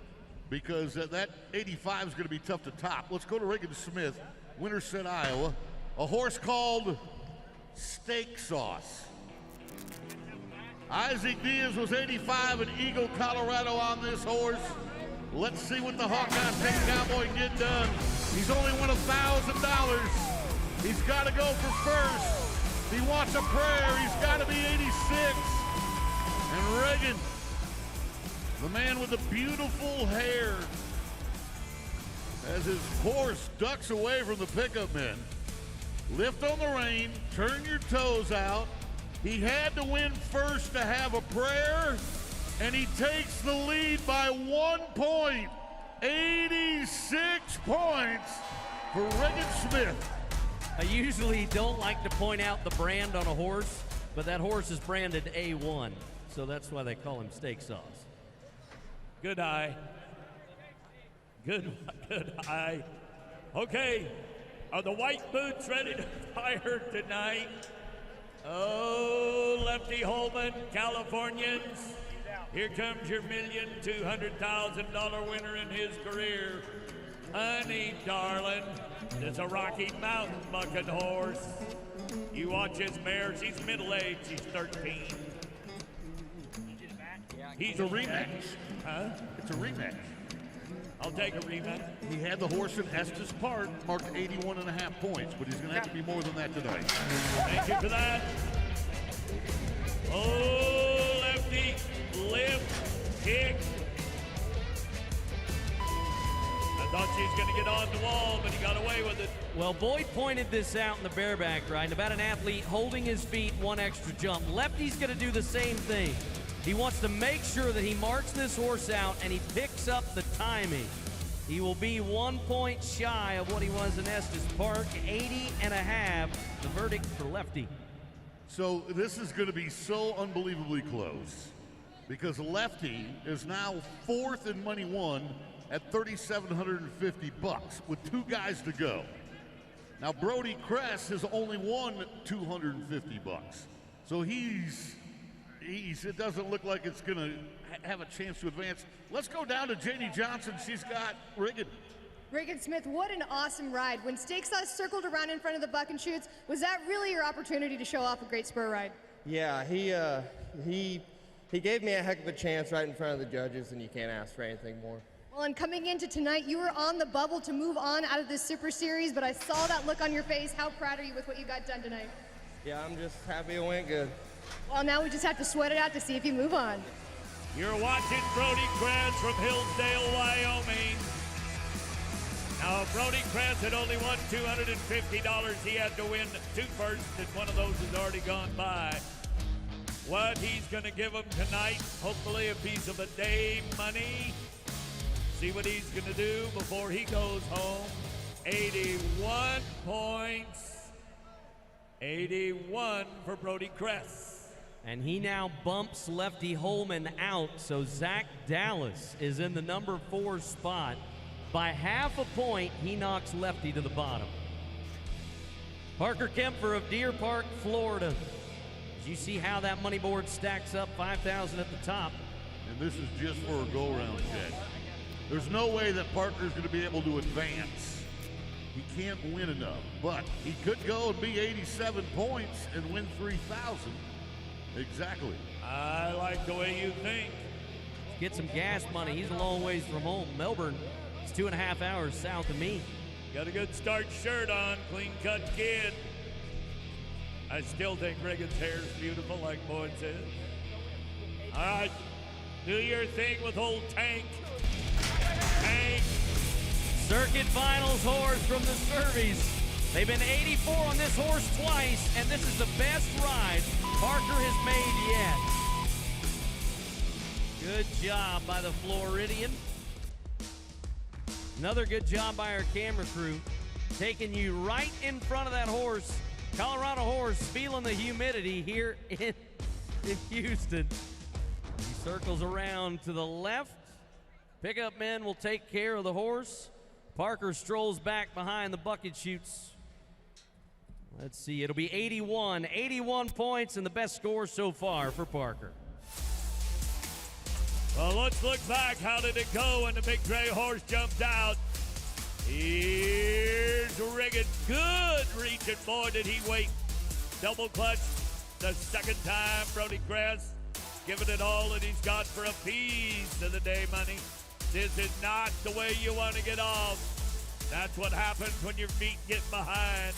because that 85 is going to be tough to top. Let's go to Reagan Smith, Winterset, Iowa. A horse called Steak Sauce. Isaac Diaz was 85 in Eagle, Colorado on this horse. Let's see what the Hawkeye State Cowboy can get done. He's only won $1,000. He's got to go for first. If he wants a prayer, he's got to be 86. And Reagan, the man with the beautiful hair, as his horse ducks away from the pickup men. Lift on the rein, turn your toes out. He had to win first to have a prayer, and he takes the lead by 1 point. 86 points for Reagan Smith. I usually don't like to point out the brand on a horse, but that horse is branded A1, so that's why they call him Steak Sauce. Good eye. Good eye. Okay, are the white boots ready to fire tonight? Oh, Lefty Holman, Californians. Here comes your $1,200,000 winner in his career. Honey, darling, there's a Rocky Mountain bucket horse. You watch his mare, she's middle-aged, she's 13. He's a rematch. Huh? It's a rematch. I'll take a rematch. He had the horse in Estes Park, marked 81.5 points, but he's going to have to be more than that tonight. Thank you for that. Oh, Lefty, lift, kick. I thought she was going to get on the wall, but he got away with it. Well, Boyd pointed this out in the bareback ride about an athlete holding his feet 1 extra jump. Lefty's going to do the same thing. He wants to make sure that he marks this horse out and he picks up the timing. He will be 1 point shy of what he was in Estes Park, 80.5, the verdict for Lefty. So this is going to be so unbelievably close because Lefty is now 4th in money won at $3,750 with 2 guys to go. Now Brody Kress has only won $250. So it doesn't look like it's going to have a chance to advance. Let's go down to Janie Johnson. She's got Riggin. Reagan Smith, what an awesome ride. When Stakes Sauce circled around in front of the buck and shoots, was that really your opportunity to show off a great spur ride? Yeah, he gave me a heck of a chance right in front of the judges, and you can't ask for anything more. Well, and coming into tonight, you were on the bubble to move on out of this Super Series, but I saw that look on your face. How proud are you with what you got done tonight? Yeah, I'm just happy it went good. Well, now we just have to sweat it out to see if you move on. You're watching Brody Kress from Hillsdale, Wyoming. Now, Brody Kress had only won $250. He had to win 2 firsts, and one of those has already gone by. What he's going to give him tonight, hopefully a piece of a day money. See what he's going to do before he goes home. 81 points. 81 for Brody Kress. And he now bumps Lefty Holman out, so Zach Dallas is in the number 4 spot. By half a point, he knocks Lefty to the bottom. Parker Kemper of Deer Park, Florida. As you see how that money board stacks up, $5,000 at the top. And this is just for a go-round, Jed. There's no way that Parker's going to be able to advance. He can't win enough, but he could go and be 87 points and win 3,000. Exactly. I like the way you think. Get some gas money. He's a long ways from home. Melbourne is 2.5 hours south of me. Got a good start shirt on, clean-cut kid. I still think Reagan's hair is beautiful, like Boyd says. All right, do your thing with old Tank. Tank. Circuit Finals horse from the Cervies. They've been 84 on this horse twice, and this is the best ride Parker has made yet. Good job by the Floridian. Another good job by our camera crew, taking you right in front of that horse. Colorado horse feeling the humidity here in Houston. He circles around to the left. Pickup men will take care of the horse. Parker strolls back behind the bucket chutes. Let's see, it'll be 81 points and the best score so far for Parker. Well, let's look back. How did it go when the big gray horse jumped out? Here's Riggin. Good reaching. Boy, did he wait. Double clutch the second time. Brody Kress giving it all that he's got for a piece of the day money. This is not the way you want to get off. That's what happens when your feet get behind.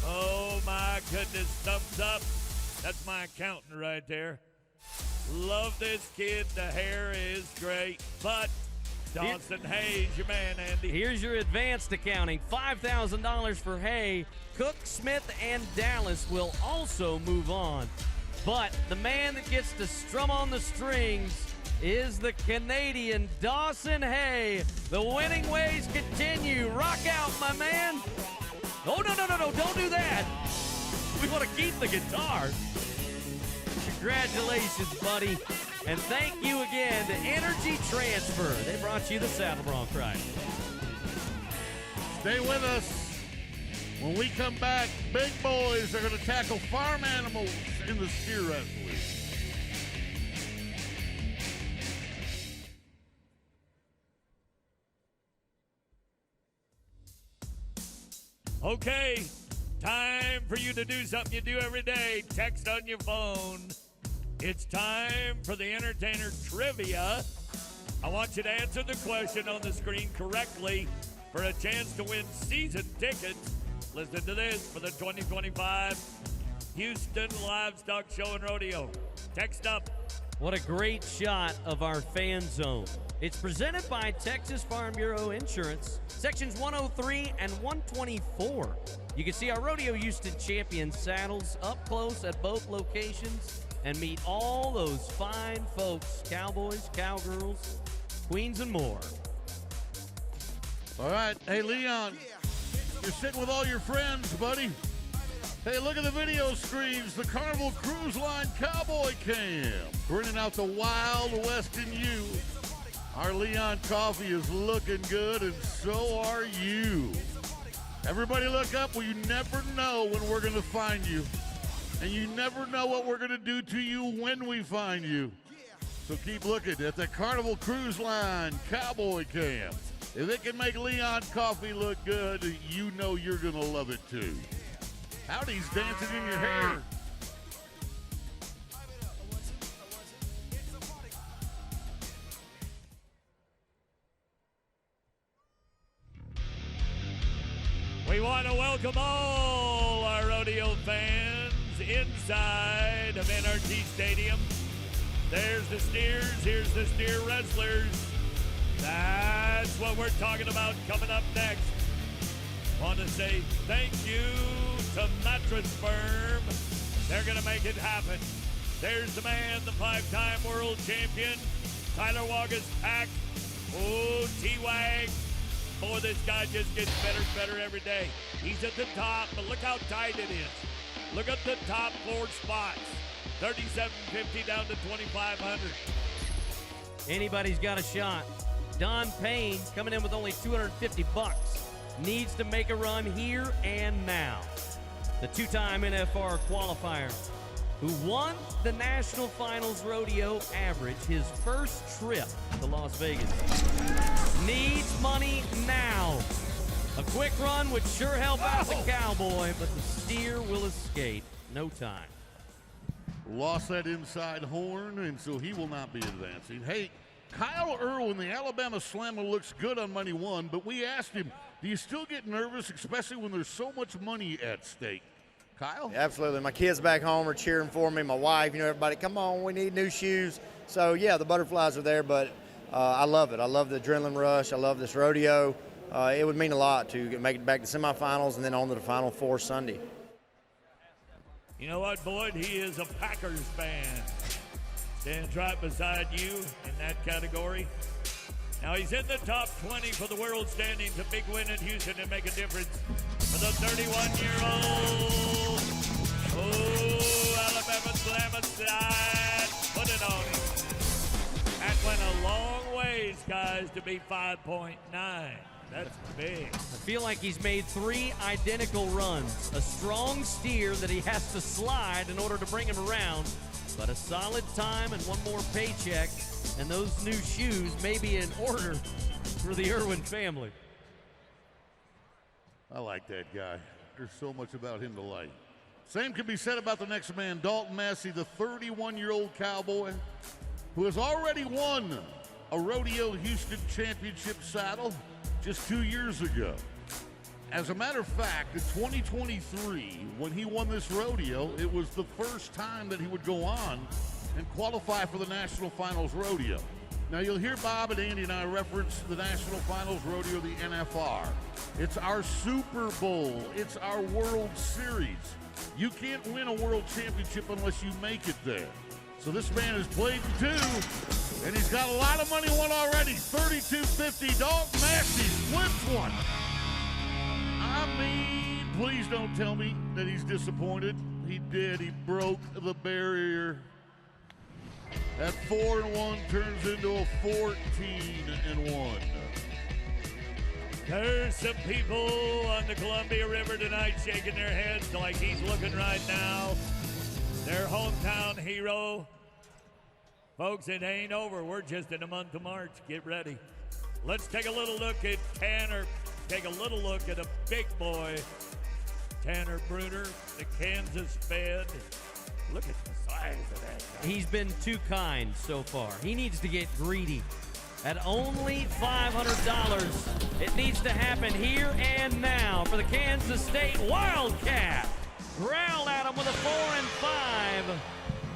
Oh, my goodness. Thumbs up. That's my accountant right there. Love this kid. The hair is great. But Dawson Hayes, your man, Andy. Here's your advanced accounting. $5,000 for Hay. Cook, Smith, and Dallas will also move on. But the man that gets to strum on the strings is the Canadian Dawson Hay. The winning ways continue. Rock out, my man. Oh, no, don't do that. We want to keep the guitar. Congratulations, buddy. And thank you again to Energy Transfer. They brought you the Saddle Bronc ride. Stay with us. When we come back, big boys are going to tackle farm animals in the steer wrestling. Okay, time for you to do something you do every day. Text on your phone. It's time for the Entertainer Trivia. I want you to answer the question on the screen correctly for a chance to win season tickets. Listen to this for the 2025 Houston Livestock Show and Rodeo. Text up. What a great shot of our fan zone. It's presented by Texas Farm Bureau Insurance, sections 103 and 124. You can see our Rodeo Houston champion saddles up close at both locations and meet all those fine folks, cowboys, cowgirls, queens, and more. All right. Hey, Leon, you're sitting with all your friends, buddy. Hey, look at the video screens. The Carnival Cruise Line Cowboy Cam. Bringing out the Wild West in you. Our Leon Coffee is looking good, and so are you. Everybody look up. Well, you never know when we're going to find you. And you never know what we're going to do to you when we find you. So keep looking at the Carnival Cruise Line Cowboy Cam. If it can make Leon Coffee look good, you know you're going to love it too. Howdy's dancing in your hair. We want to welcome all our rodeo fans inside of NRG Stadium. There's the steers, here's the steer wrestlers. That's what we're talking about coming up next. Want to say thank you to Mattress Firm. They're going to make it happen. There's the man, the 5-time world champion, Tyler Waga's pack. Oh, T-Wag. Boy, this guy just gets better and better every day. He's at the top, but look how tight it is. Look at the top 4 spots. $37.50 down to $2,500. Anybody's got a shot. Don Payne coming in with only $250. Needs to make a run here and now. The 2-time NFR qualifier who won the National Finals Rodeo Average his first trip to Las Vegas. Needs money now. A quick run would sure help out the cowboy, but the steer will escape. No time. Lost that inside horn, and so he will not be advancing. Hey, Kyle Irwin, the Alabama Slammer, looks good on money one, but we asked him, do you still get nervous, especially when there's so much money at stake? Kyle? Absolutely. My kids back home are cheering for me. My wife, everybody, come on, we need new shoes. So, yeah, the butterflies are there, but I love it. I love the adrenaline rush. I love this rodeo. It would mean a lot to make it back to semifinals and then on to the Final Four Sunday. You know what, Boyd? He is a Packers fan. Stands right beside you in that category. Now he's in the top 20 for the world standings. A big win at Houston to make a difference for the 31-year-old. Oh, Alabama Slammer slide. Put it on him. That went a long ways, guys, to be 5.9. That's big. I feel like he's made 3 identical runs. A strong steer that he has to slide in order to bring him around. But a solid time and one more paycheck, and those new shoes may be in order for the Irwin family. I like that guy. There's so much about him to like. Same can be said about the next man, Dalton Massey, the 31-year-old cowboy who has already won a Rodeo Houston Championship saddle just 2 years ago. As a matter of fact, in 2023, when he won this rodeo, it was the first time that he would go on and qualify for the National Finals Rodeo. Now, you'll hear Bob and Andy and I reference the National Finals Rodeo, the NFR. It's our Super Bowl. It's our World Series. You can't win a World Championship unless you make it there. So this man has played in 2, and he's got a lot of money won already. $32.50. Dalton Massey flips one. I mean, please don't tell me that he's disappointed. He did. He broke the barrier. That 4-1 turns into a 14-1. There's some people on the Columbia River tonight shaking their heads like he's looking right now. Their hometown hero. Folks, it ain't over. We're just in the month of March. Get ready. Let's take a little look at Tanner. Take a little look at a big boy, Tanner Bruner, the Kansas Fed. Look at the size of that guy. He's been too kind so far. He needs to get greedy. At only $500, it needs to happen here and now for the Kansas State Wildcat. Growled at him with a 4 and 5.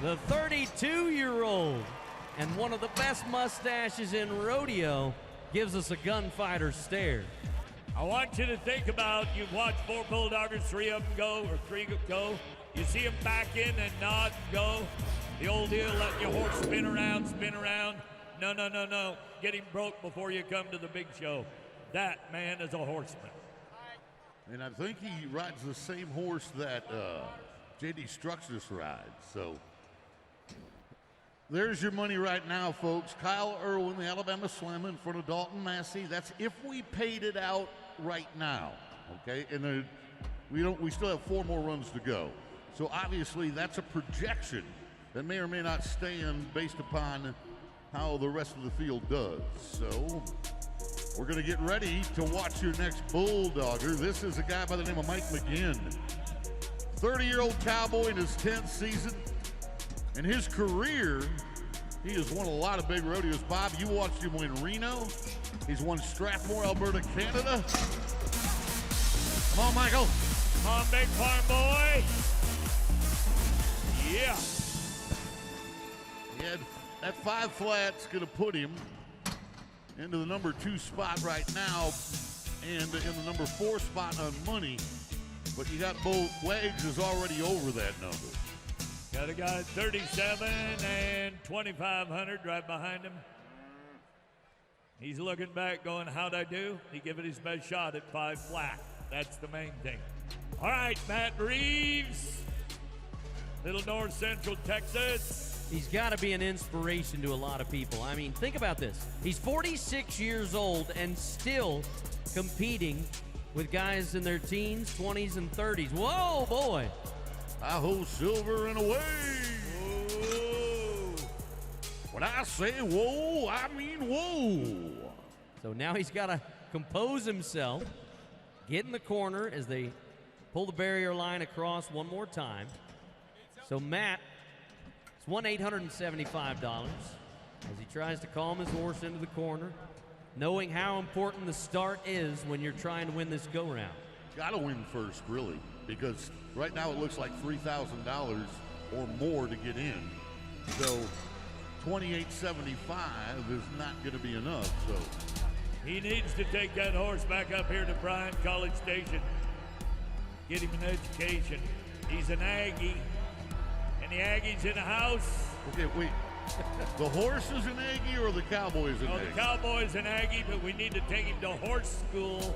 The 32-year-old and one of the best mustaches in rodeo gives us a gunfighter stare. I want you to think about, you've watched 4 bulldoggers, 3 of them go, or 3 go. You see them back in and nod and go. The old deal, let your horse spin around, spin around. No, no, no, no. Get him broke before you come to the big show. That man is a horseman. And I think he rides the same horse that J.D. Struxus rides. So there's your money right now, folks. Kyle Irwin, the Alabama Slammer, in front of Dalton Massey. That's if we paid it out right now, okay? And we still have 4 more runs to go. So obviously that's a projection that may or may not stand based upon how the rest of the field does. So we're going to get ready to watch your next bulldogger. This is a guy by the name of Mike McGinn. 30-year-old cowboy in his 10th season. In his career, he has won a lot of big rodeos. Bob, you watched him win Reno. He's won Strathmore, Alberta, Canada. Come on, Michael. Come on, big farm boy. Yeah. He had that 5 flat's going to put him into the number 2 spot right now and in the number 4 spot on money. But you got both Wags is already over that number. Got a guy at 37 and 2,500 right behind him. He's looking back going, how'd I do? He gave it his best shot at 5 flat. That's the main thing. All right, Matt Reeves, Little North Central Texas. He's got to be an inspiration to a lot of people. I mean, think about this. He's 46 years old and still competing with guys in their teens, 20s, and 30s. Whoa, boy. I-ho silver and away. Whoa. When I say whoa, I mean whoa. So now he's got to compose himself, get in the corner as they pull the barrier line across one more time. So Matt, it's won $875 as he tries to calm his horse into the corner, knowing how important the start is when you're trying to win this go-round. Got to win first, really, because right now it looks like $3,000 or more to get in. So $2,875 is not going to be enough. So he needs to take that horse back up here to Bryan College Station, get him an education. He's an Aggie, and the Aggie's in the house. Okay, wait. The horse is an Aggie or the cowboy is an Aggie? The cowboy's an Aggie, but we need to take him to horse school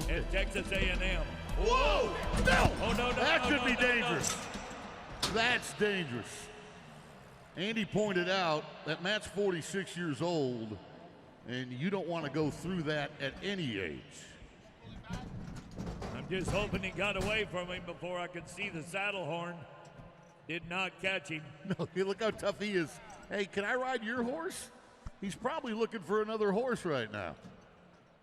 at Texas A&M. Whoa! No! Oh, no, that could be no, dangerous. That's dangerous. Andy pointed out that Matt's 46 years old, and you don't want to go through that at any age. I'm just hoping he got away from him before I could see the saddle horn. Did not catch him. No, look how tough he is. Hey, can I ride your horse? He's probably looking for another horse right now.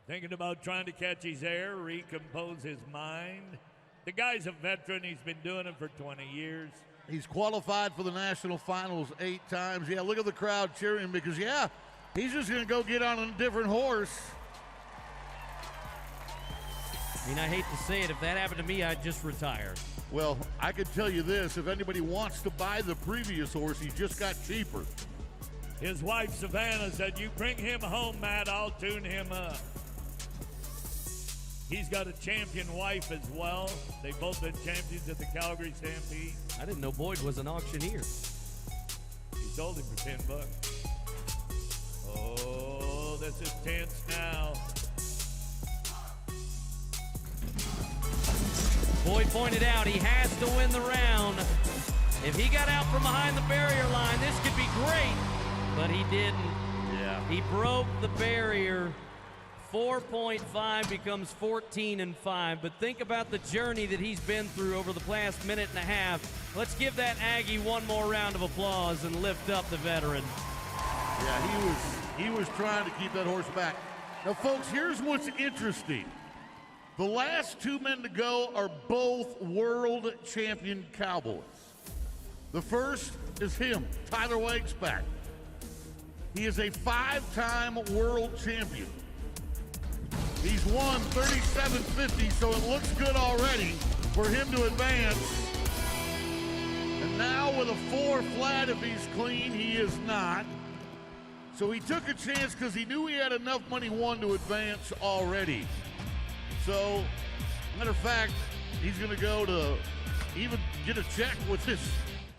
Thinking about trying to catch his air, recompose his mind. The guy's a veteran. He's been doing it for 20 years. He's qualified for the national finals 8 times. Yeah, look at the crowd cheering because, yeah, he's just going to go get on a different horse. I mean, I hate to say it. If that happened to me, I'd just retire. Well, I can tell you this. If anybody wants to buy the previous horse, he just got cheaper. His wife, Savannah, said, you bring him home, Matt, I'll tune him up. He's got a champion wife as well. They've both been champions at the Calgary Stampede. I didn't know Boyd was an auctioneer. He sold him for $10. Oh, this is tense now. Boyd pointed out he has to win the round. If he got out from behind the barrier line, this could be great, but he didn't. Yeah. He broke the barrier. 4.5 becomes 14-5, but think about the journey that he's been through over the past minute and a half. Let's give that Aggie one more round of applause and lift up the veteran. Yeah, he was trying to keep that horse back. Now, folks, here's what's interesting. The last 2 men to go are both world champion cowboys. The first is him, Tyler Wagsback. He is a 5-time world champion. He's won 37.50, so it looks good already for him to advance. And now with a 4 flat, if he's clean, he is not. So he took a chance because he knew he had enough money won to advance already. So, matter of fact, he's going to go to even get a check with this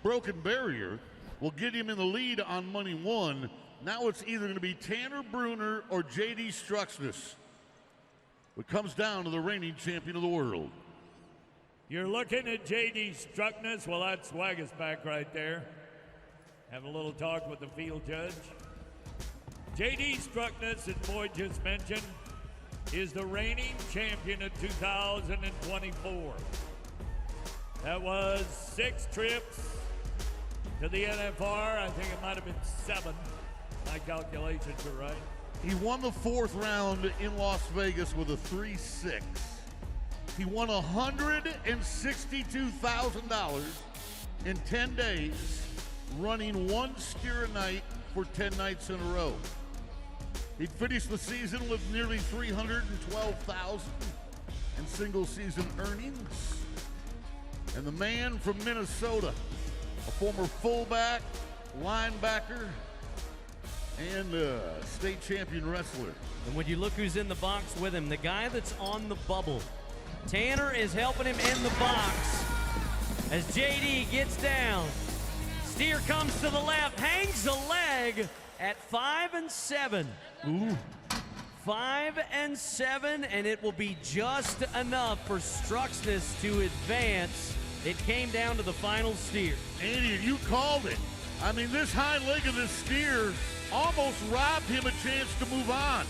broken barrier. Will get him in the lead on money won. Now it's either going to be Tanner Bruner or J.D. Struxness. It comes down to the reigning champion of the world. You're looking at J.D. Struckness. Well, that's Swagger's back right there. Have a little talk with the field judge. J.D. Struckness, as Boyd just mentioned, is the reigning champion of 2024. That was 6 trips to the NFR. I think it might have been 7. My calculations are right. He won the 4th round in Las Vegas with a 3-6. He won $162,000 in 10 days, running 1 steer a night for 10 nights in a row. He finished the season with nearly $312,000 in single season earnings. And the man from Minnesota, a former fullback, linebacker, and state champion wrestler. And when you look who's in the box with him, the guy that's on the bubble, Tanner is helping him in the box as JD gets down. Steer comes to the left, hangs a leg at 5-7. Ooh. 5-7, and it will be just enough for Struxness to advance. It came down to the final steer. Andy, you called it. I mean, this hind leg of this steer almost robbed him a chance to move on.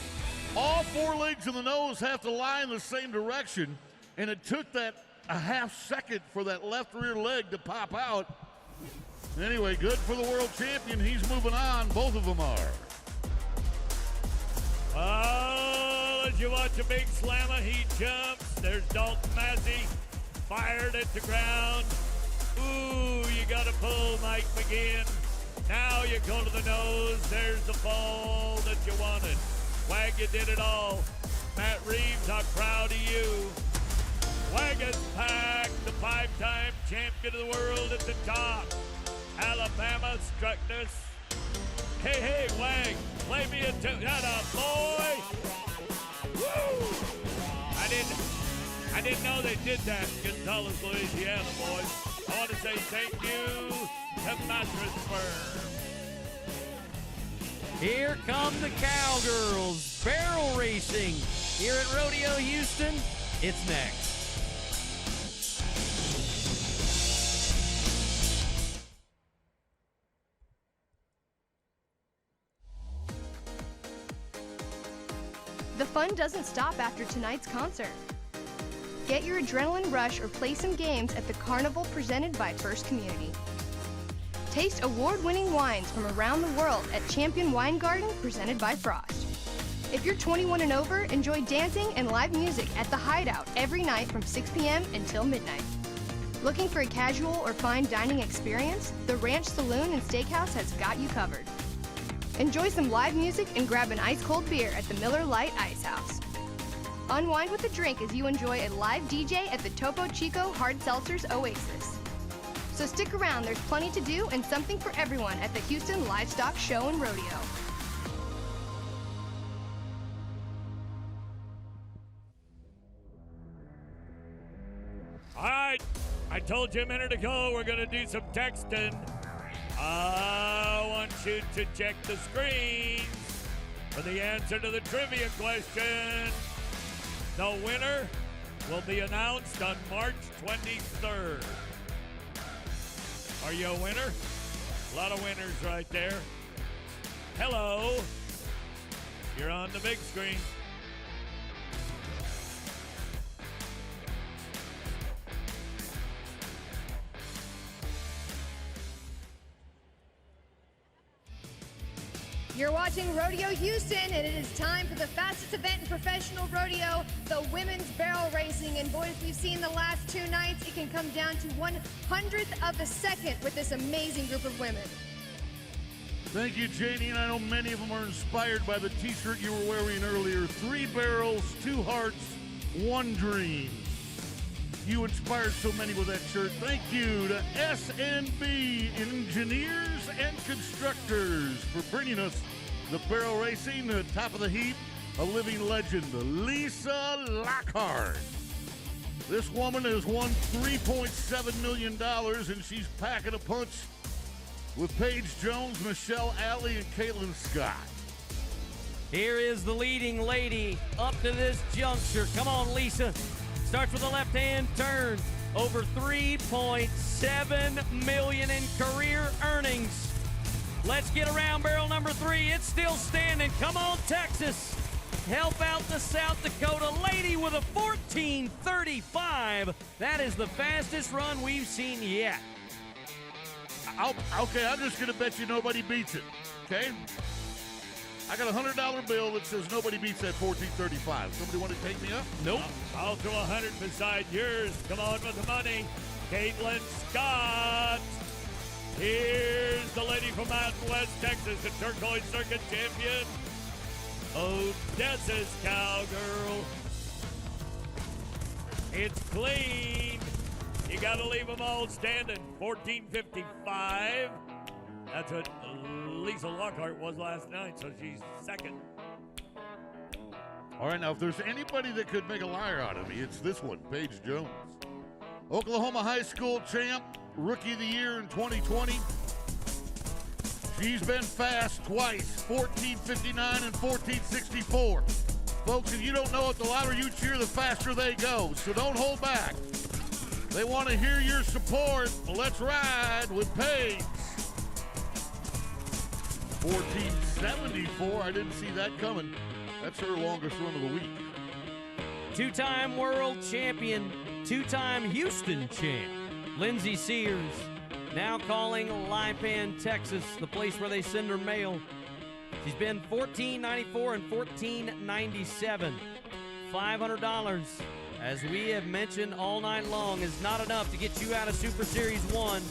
All 4 legs in the nose have to lie in the same direction, and it took that a half second for that left rear leg to pop out. Anyway, good for the world champion. He's moving on. Both of them are. Oh, as you watch a big slammer, he jumps. There's Dalton Massey, fired at the ground. Ooh, you got to pull, Mike McGinn. Now you go to the nose. There's the fall that you wanted. Wag, you did it all. Matt Reeves, I'm proud of you. Wagons Pack, the 5-time champion of the world at the top. Alabama Struckness. Hey, Wag, play me a tune. Atta boy. Woo! I didn't know they did that in Gonzales, Louisiana, boys. I want to say thank you to Mattress Firm. Here come the Cowgirls, barrel racing. Here at Rodeo Houston, it's next. The fun doesn't stop after tonight's concert. Get your adrenaline rush or play some games at the Carnival presented by First Community. Taste award-winning wines from around the world at Champion Wine Garden presented by Frost. If you're 21 and over, enjoy dancing and live music at the Hideout every night from 6 p.m. until midnight. Looking for a casual or fine dining experience? The Ranch Saloon and Steakhouse has got you covered. Enjoy some live music and grab an ice-cold beer at the Miller Lite Ice House. Unwind with a drink as you enjoy a live DJ at the Topo Chico Hard Seltzers Oasis. So stick around, there's plenty to do and something for everyone at the Houston Livestock Show and Rodeo. All right, I told you a minute ago we're going to do some texting. I want you to check the screen for the answer to the trivia question. The winner will be announced on March 23rd. Are you a winner? A lot of winners right there. Hello. You're on the big screen. You're watching Rodeo Houston, and it is time for the fastest event in professional rodeo, the women's barrel racing. And boys, we've seen the last 2 nights. It can come down to 1/100th of a second with this amazing group of women. Thank you, JD, and I know many of them are inspired by the t-shirt you were wearing earlier. 3 barrels, 2 hearts, 1 dream. You inspired so many with that shirt. Thank you to SNB Engineers and Constructors for bringing us the barrel racing, the top of the heap, a living legend, Lisa Lockhart. This woman has won $3.7 million, and she's packing a punch with Paige Jones, Michelle Alley, and Caitlin Scott. Here is the leading lady up to this juncture. Come on, Lisa. Starts with a left-hand turn. Over $3.7 million in career earnings. Let's get around barrel number 3. It's still standing. Come on, Texas. Help out the South Dakota lady with a 14:35. That is the fastest run we've seen yet. Okay, I'm just going to bet you nobody beats it, okay? I got a $100 bill that says nobody beats that 14:35. Somebody want to take me up? Nope. I'll throw 100 beside yours. Come on with the money. Caitlin Scott. Here's the lady from Mountain West Texas, the Turquoise Circuit champion, Odessa's Cowgirl. It's clean. You got to leave them all standing. 14:55. That's what Lisa Lockhart was last night, so she's second. All right, now, if there's anybody that could make a liar out of me, it's this one, Paige Jones. Oklahoma High School champ, Rookie of the Year in 2020. She's been fast twice, 14:59 and 14:64. Folks, if you don't know it, the louder you cheer, the faster they go, so don't hold back. They want to hear your support. Let's ride with Paige. 14:74. I didn't see that coming. That's her longest run of the week. Two-time world champion, two-time Houston champ, Lindsey Sears, now calling Lipan, Texas, the place where they send her mail. She's been 14.94 and 14.97. $500, as we have mentioned all night long, is not enough to get you out of Super Series 1.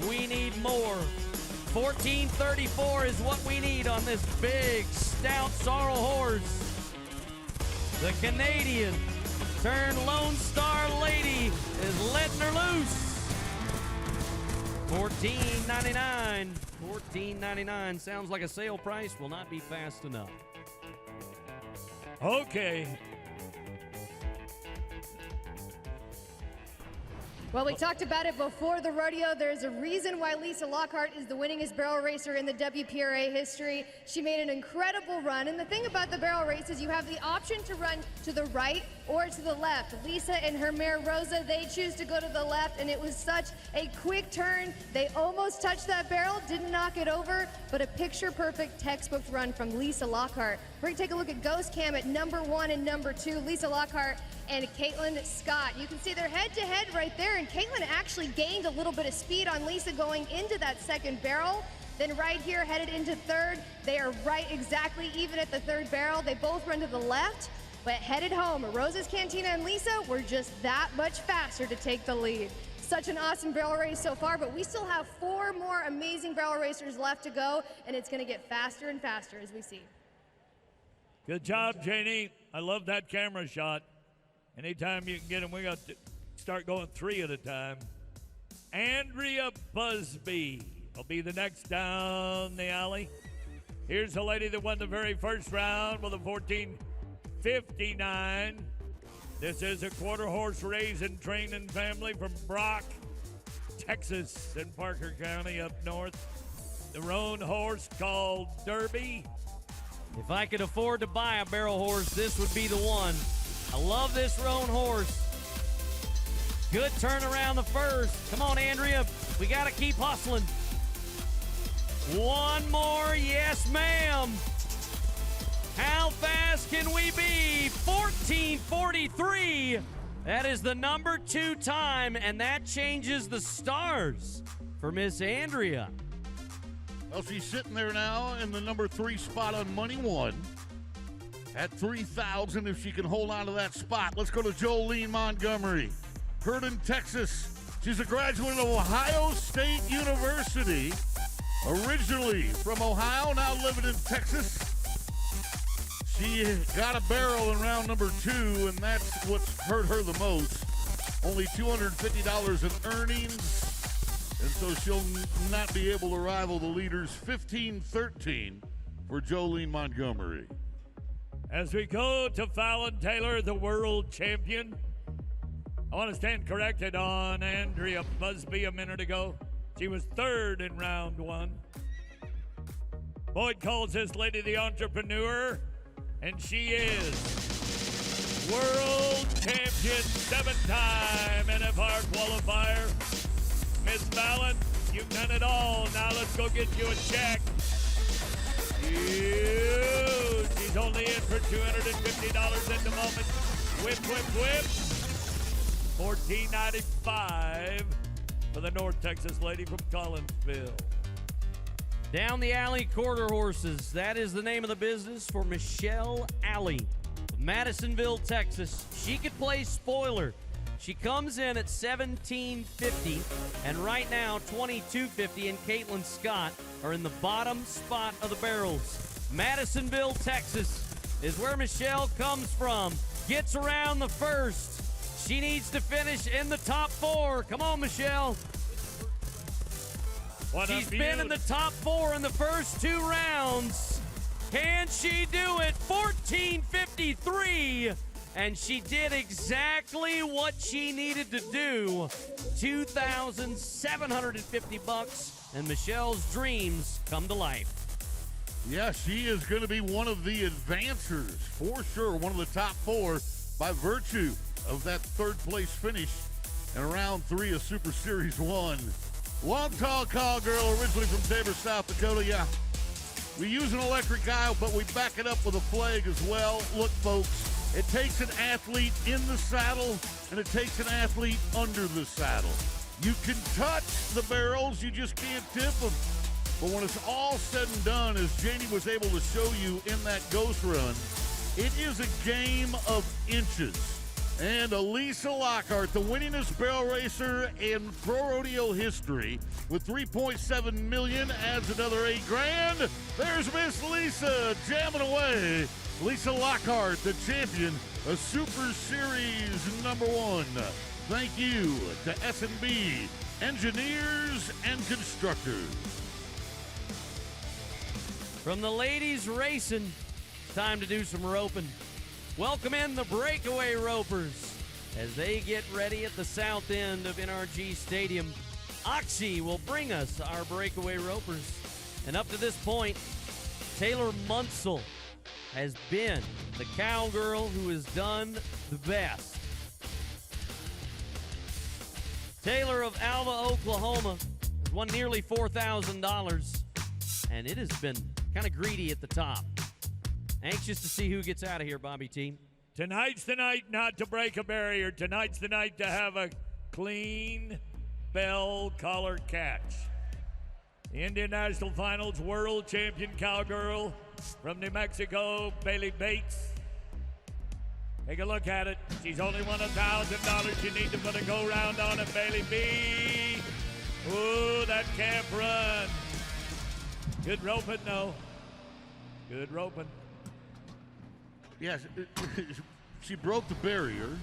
We need more. 14:34 is what we need on this big, stout sorrel horse. The Canadian turned Lone Star lady is letting her loose. $14.99. $14.99 sounds like a sale price. Will not be fast enough. Okay. Well, we talked about it before the rodeo. There's a reason why Lisa Lockhart is the winningest barrel racer in the WPRA history. She made an incredible run, and the thing about the barrel race is you have the option to run to the right or to the left. Lisa and her mare Rosa, they choose to go to the left, and it was such a quick turn. They almost touched that barrel, didn't knock it over, but a picture-perfect textbook run from Lisa Lockhart. We're gonna take a look at Ghost Cam at number 1 and number 2, Lisa Lockhart and Caitlin Scott. You can see they're head-to-head right there, and Caitlin actually gained a little bit of speed on Lisa going into that second barrel. Then right here, headed into third, they are right exactly even at the third barrel. They both run to the left, but headed home. Rosa's Cantina and Lisa were just that much faster to take the lead. Such an awesome barrel race so far, but we still have 4 more amazing barrel racers left to go, and it's gonna get faster and faster as we see. Good job, Janie. I love that camera shot. Anytime you can get them, we got to start going 3 at a time. Andrea Busby will be the next down the alley. Here's the lady that won the very first round with a 14:59. This is a quarter horse raised and training family from Brock, Texas, in Parker County up north. The roan horse called Derby. If I could afford to buy a barrel horse, this would be the one. I love this roan horse. Good turnaround the first. Come on, Andrea. We got to keep hustling. One more. Yes, ma'am. How fast can we be? 14:43. That is the number 2 time, and that changes the stars for Miss Andrea. Well, she's sitting there now in the number 3 spot on Money One. At 3,000, if she can hold on to that spot. Let's go to Jolene Montgomery. Herndon, Texas. She's a graduate of Ohio State University. Originally from Ohio, now living in Texas. She got a barrel in round number 2, and that's what's hurt her the most. Only $250 in earnings, and so she'll not be able to rival the leaders 15-13 for Jolene Montgomery. As we go to Fallon Taylor, the world champion, I want to stand corrected on Andrea Busby a minute ago. She was third in round one. Boyd calls this lady the entrepreneur, and she is world champion, 7-time NFR qualifier. Miss Fallon, you've done it all. Now let's go get you a check. She's only in for $250 at the moment. Whip, whip, whip. $14.95 for the North Texas lady from Collinsville. Down the alley quarter horses. That is the name of the business for Michelle Alley of Madisonville, Texas. She could play spoiler. She comes in at $17.50, and right now $22.50 and Caitlin Scott are in the bottom spot of the barrels. Madisonville, Texas is where Michelle comes from. Gets around the first. She needs to finish in the top 4. Come on, Michelle. She's been in the top 4 in the first 2 rounds. Can she do it? 14.53. And she did exactly what she needed to do. $2,750, and Michelle's dreams come to life. Yeah, she is going to be one of the advancers, for sure. One of the top 4 by virtue of that third place finish in round 3 of Super Series 1. Long, tall cowgirl, originally from Tabor, South Dakota. Yeah, we use an electric guile, but we back it up with a flag as well. Look, folks, it takes an athlete in the saddle, and it takes an athlete under the saddle. You can touch the barrels, you just can't tip them. But when it's all said and done, as Janie was able to show you in that ghost run, it is a game of inches. And Elisa Lockhart, the winningest barrel racer in pro rodeo history, with $3.7 million, adds another $8,000. There's Miss Lisa jamming away. Lisa Lockhart, the champion of Super Series #1. Thank you to S&B Engineers and Constructors. From the ladies racing, time to do some roping. Welcome in the breakaway ropers as they get ready at the south end of NRG Stadium. Oxy will bring us our breakaway ropers. And up to this point, Taylor Munsell has been the cowgirl who has done the best. Taylor of Alva, Oklahoma has won nearly $4,000, and it has been kind of greedy at the top. Anxious to see who gets out of here, Bobby T. Tonight's the night not to break a barrier. Tonight's the night to have a clean bell collar catch. The Indian National Finals world champion cowgirl from New Mexico, Bailey Bates. Take a look at it. She's only won $1,000. You need to put a go-round on it, Bailey B. Ooh, that calf run. Good roping, though. Good roping. Yes, she broke the barrier,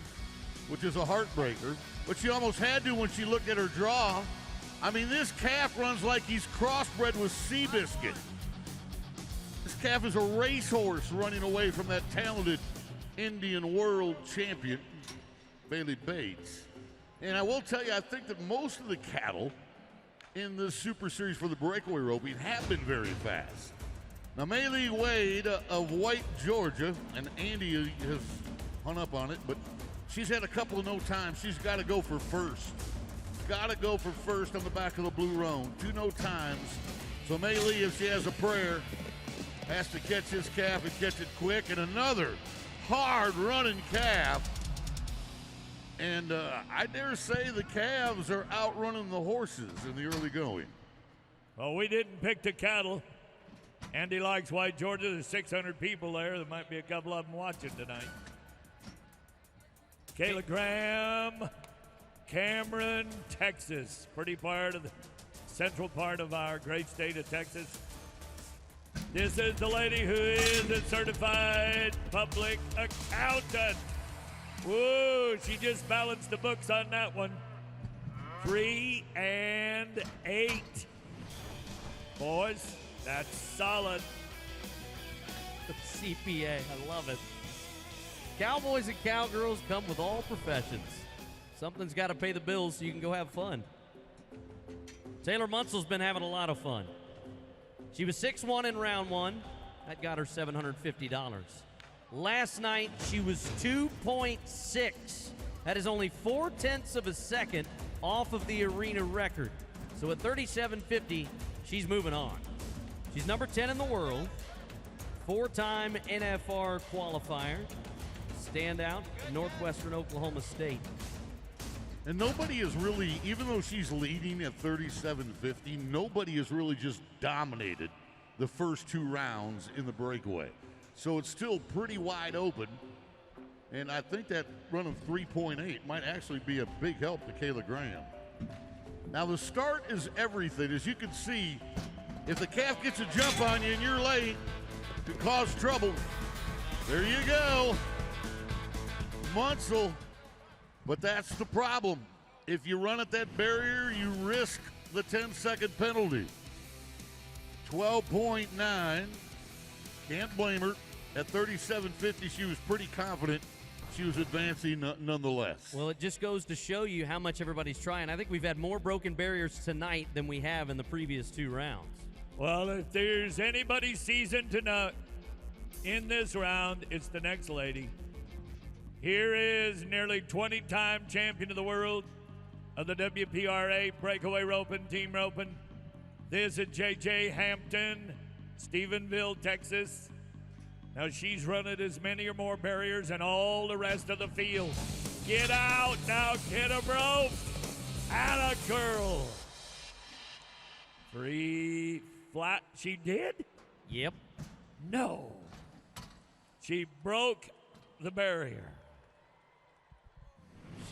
which is a heartbreaker, but she almost had to when she looked at her draw. I mean, this calf runs like he's crossbred with Seabiscuit. This calf is a racehorse running away from that talented Indian world champion, Bailey Bates. And I will tell you, I think that most of the cattle in this Super Series for the breakaway roping have been very fast. Now, Maylee Wade of White, Georgia, and Andy has hung up on it, but she's had a couple of no times. She's got to go for first. Got to go for first on the back of the blue roan. 2 no times. So Maylee, if she has a prayer, has to catch this calf and catch it quick. And another hard-running calf. And I dare say the calves are outrunning the horses in the early going. Well, we didn't pick the cattle. Andy likes White, Georgia. There's 600 people there. There might be a couple of them watching tonight. Kayla Graham, Cameron, Texas. Pretty part of the central part of our great state of Texas. This is the lady who is a certified public accountant. Whoa, she just balanced the books on that one. 3 and 8. Boys, that's solid. CPA. I love it. Cowboys and cowgirls come with all professions. Something's got to pay the bills so you can go have fun. Taylor Munsel's been having a lot of fun. She was 6-1 in round one. That got her $750. Last night, she was 2.6. That is only 0.4 of a second off of the arena record. So at 37.50, she's moving on. She's number 10 in the world, 4-time NFR qualifier, standout, Northwestern Oklahoma State. And nobody is really, even though she's leading at 37.50, nobody has really just dominated the first two rounds in the breakaway. So it's still pretty wide open. And I think that run of 3.8 might actually be a big help to Kayla Graham. Now the start is everything. As you can see, if the calf gets a jump on you and you're late, it could cause trouble. There you go. Munsell. But that's the problem. If you run at that barrier, you risk the 10-second penalty. 12.9. Can't blame her. At 37.50, she was pretty confident she was advancing nonetheless. Well, it just goes to show you how much everybody's trying. I think we've had more broken barriers tonight than we have in the previous two rounds. Well, if there's anybody seasoned to know in this round, it's the next lady. Here is nearly 20-time champion of the world of the WPRA breakaway roping, team roping. This is JJ Hampton, Stephenville, Texas. Now she's running as many or more barriers than all the rest of the field. Get out now, get a rope. Atta girl. 3 flat. She did? Yep. No. She broke the barrier.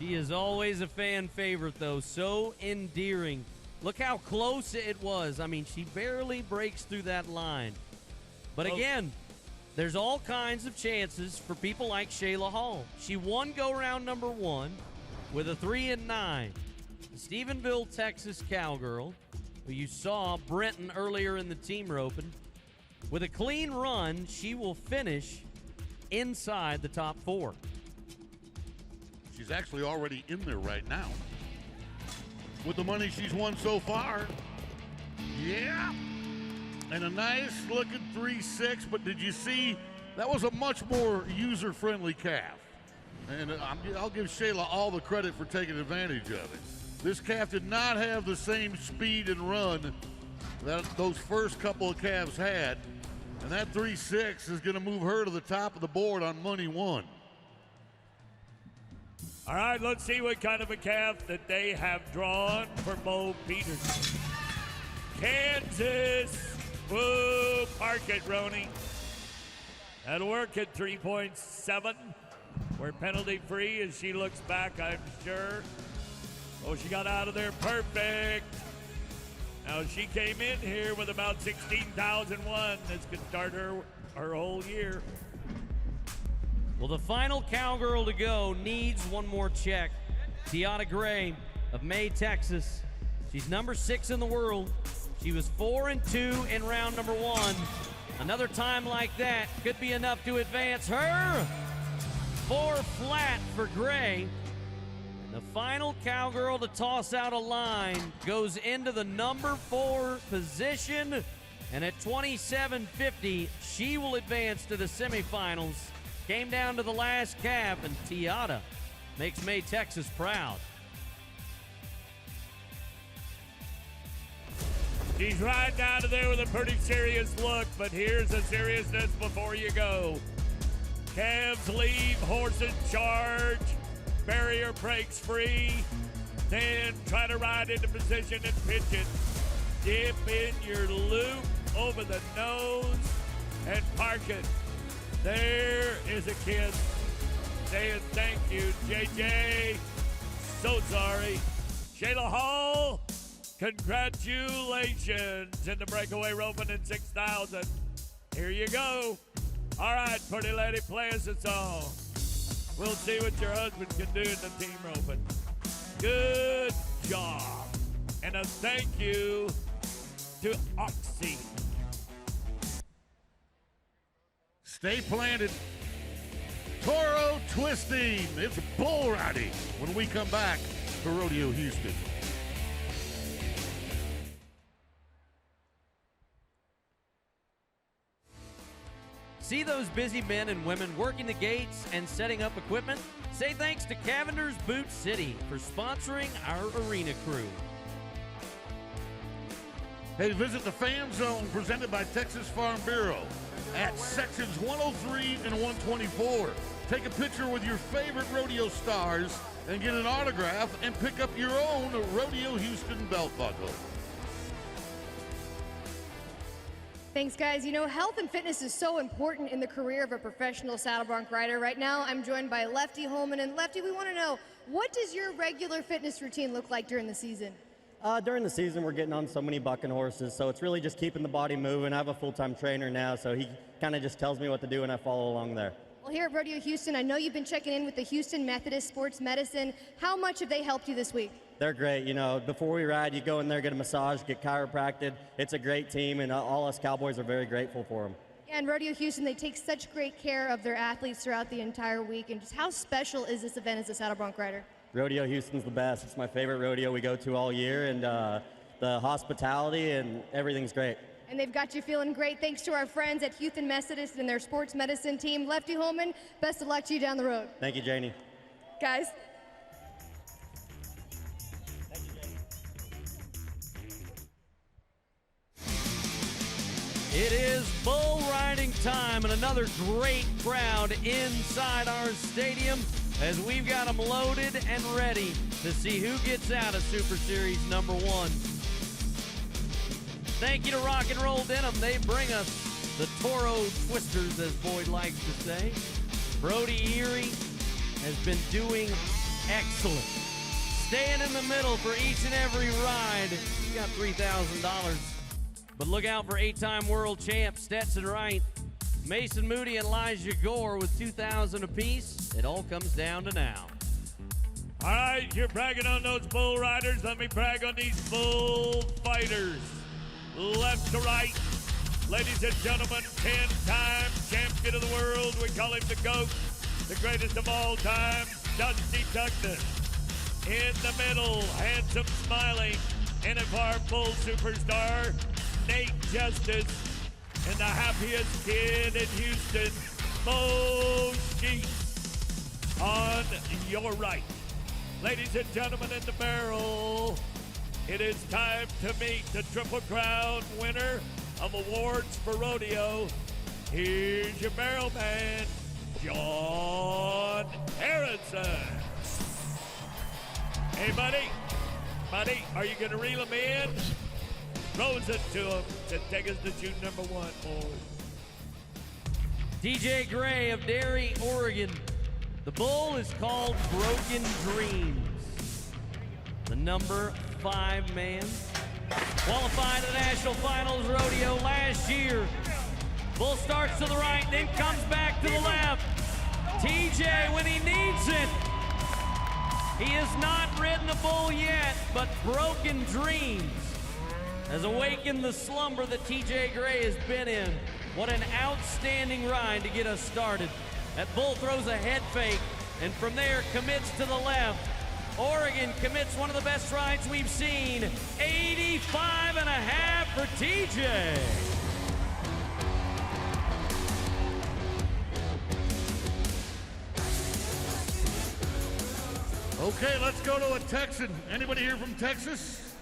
She is always a fan favorite, though. So endearing. Look how close it was. I mean, she barely breaks through that line. But again, there's all kinds of chances for people like Shayla Hall. She won go-round number 1 with a 3-9. The Stephenville, Texas cowgirl, who you saw Brenton earlier in the team roping. With a clean run, she will finish inside the top 4. She's actually already in there right now. With the money she's won so far. Yeah. And a nice looking 3.6, but did you see that was a much more user-friendly calf? And I'll give Shayla all the credit for taking advantage of it. This calf did not have the same speed and run that those first couple of calves had. And that 3.6 is going to move her to the top of the board on money 1. All right, let's see what kind of a calf that they have drawn for Bo Peters. Kansas. Woo, park it, Roney. That'll work at 3.7. We're penalty free as she looks back, I'm sure. Oh, she got out of there perfect. Now she came in here with about 16,001. This could start her whole year. Well, the final cowgirl to go needs one more check. Tiana Gray of May, Texas. She's number 6 in the world. She was 4-2 in round number 1. Another time like that could be enough to advance her. 4 flat for Gray. And the final cowgirl to toss out a line goes into the number 4 position. And at 27.50, she will advance to the semifinals. Came down to the last calf, and Tiana makes May, Texas proud. She's riding out of there with a pretty serious look, but here's the seriousness before you go. Calves leave, horses charge, barrier breaks free, then try to ride into position and pitch it. Dip in your loop over the nose and park it. There is a kid saying thank you, JJ. So sorry. Shayla Hall, congratulations in the breakaway roping in 6,000. Here you go. All right, pretty lady, play us a song. We'll see what your husband can do in the team roping. Good job. And a thank you to Oxy. Stay planted. Toro twisting. It's bull riding when we come back to Rodeo Houston. See those busy men and women working the gates and setting up equipment? Say thanks to Cavender's Boot City for sponsoring our arena crew. Hey, visit the Fan Zone presented by Texas Farm Bureau at sections 103 and 124. Take a picture with your favorite rodeo stars and get an autograph and pick up your own Rodeo Houston belt buckle. Thanks, guys. You know, health and fitness is so important in the career of a professional saddle bronc rider. Right now, I'm joined by Lefty Holman. And Lefty, we want to know, what does your regular fitness routine look like during the season? During the season, we're getting on so many bucking horses, so it's really just keeping the body moving. I have a full-time trainer now, so he kind of just tells me what to do, and I follow along there. Well, here at Rodeo Houston, I know you've been checking in with the Houston Methodist Sports Medicine. How much have they helped you this week? They're great. You know, before we ride, you go in there, get a massage, get chiropractic. It's a great team, and all us Cowboys are very grateful for them. And Rodeo Houston, they take such great care of their athletes throughout the entire week. And just how special is this event as a saddle bronc rider? Rodeo Houston's the best. It's my favorite rodeo we go to all year, and the hospitality and everything's great. And they've got you feeling great. Thanks to our friends at Houston Methodist and their sports medicine team. Lefty Holman, best of luck to you down the road. Thank you, Janie. Guys. It is bull riding time and another great crowd inside our stadium as we've got them loaded and ready to see who gets out of Super Series number 1. Thank you to Rock and Roll Denim. They bring us the Toro Twisters, as Boyd likes to say. Brody Erie has been doing excellent. Staying in the middle for each and every ride. You got $3,000. But look out for 8-time world champ Stetson Wright, Mason Moody, and Elijah Gore with $2,000 apiece. It all comes down to now. All right, you're bragging on those bull riders. Let me brag on these bull fighters. Left to right. Ladies and gentlemen, 10-time champion of the world. We call him the GOAT, the greatest of all time, Dusty Tugnan. In the middle, handsome, smiling, NFR bull superstar, Nate Justice. And the happiest kid in Houston, Mo Sheets. On your right. Ladies and gentlemen, in the barrel, it is time to meet the Triple Crown winner of awards for rodeo. Here's your barrel man, John Harrison. Hey, buddy, are you gonna reel him in? Throws it to him to take us to June number 1, boys. DJ Gray of Derry, Oregon. The bull is called Broken Dreams. The number 5 man. Qualified to the National Finals Rodeo last year. Bull starts to the right, then comes back to the left. TJ when he needs it. He has not ridden a bull yet, but Broken Dreams has awakened the slumber that TJ Gray has been in. What an outstanding ride to get us started. That bull throws a head fake, and from there commits to the left. Oregon commits one of the best rides we've seen. 85 and a half for TJ. Okay, let's go to a Texan. Anybody here from Texas?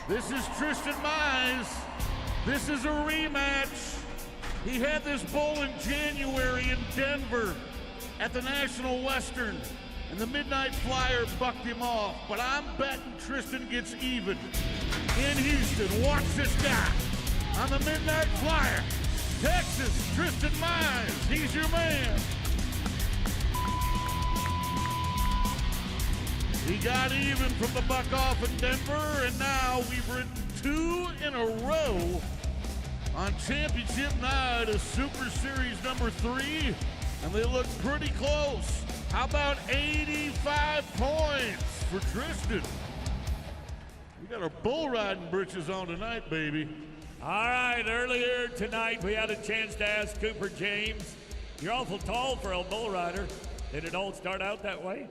This is Tristan Mize. This is a rematch. He had this bull in January in Denver at the National Western, and the Midnight Flyer bucked him off. But I'm betting Tristan gets even in Houston. Watch this guy on the Midnight Flyer. Texas, Tristan Mize. He's your man. He got even from the buck off in Denver, and now we've ridden 2 in a row on championship night of Super Series number 3, and they look pretty close. How about 85 points for Tristan? We got our bull riding britches on tonight, baby. All right, earlier tonight we had a chance to ask Cooper James You're awful tall for a bull rider. Did it all start out that way?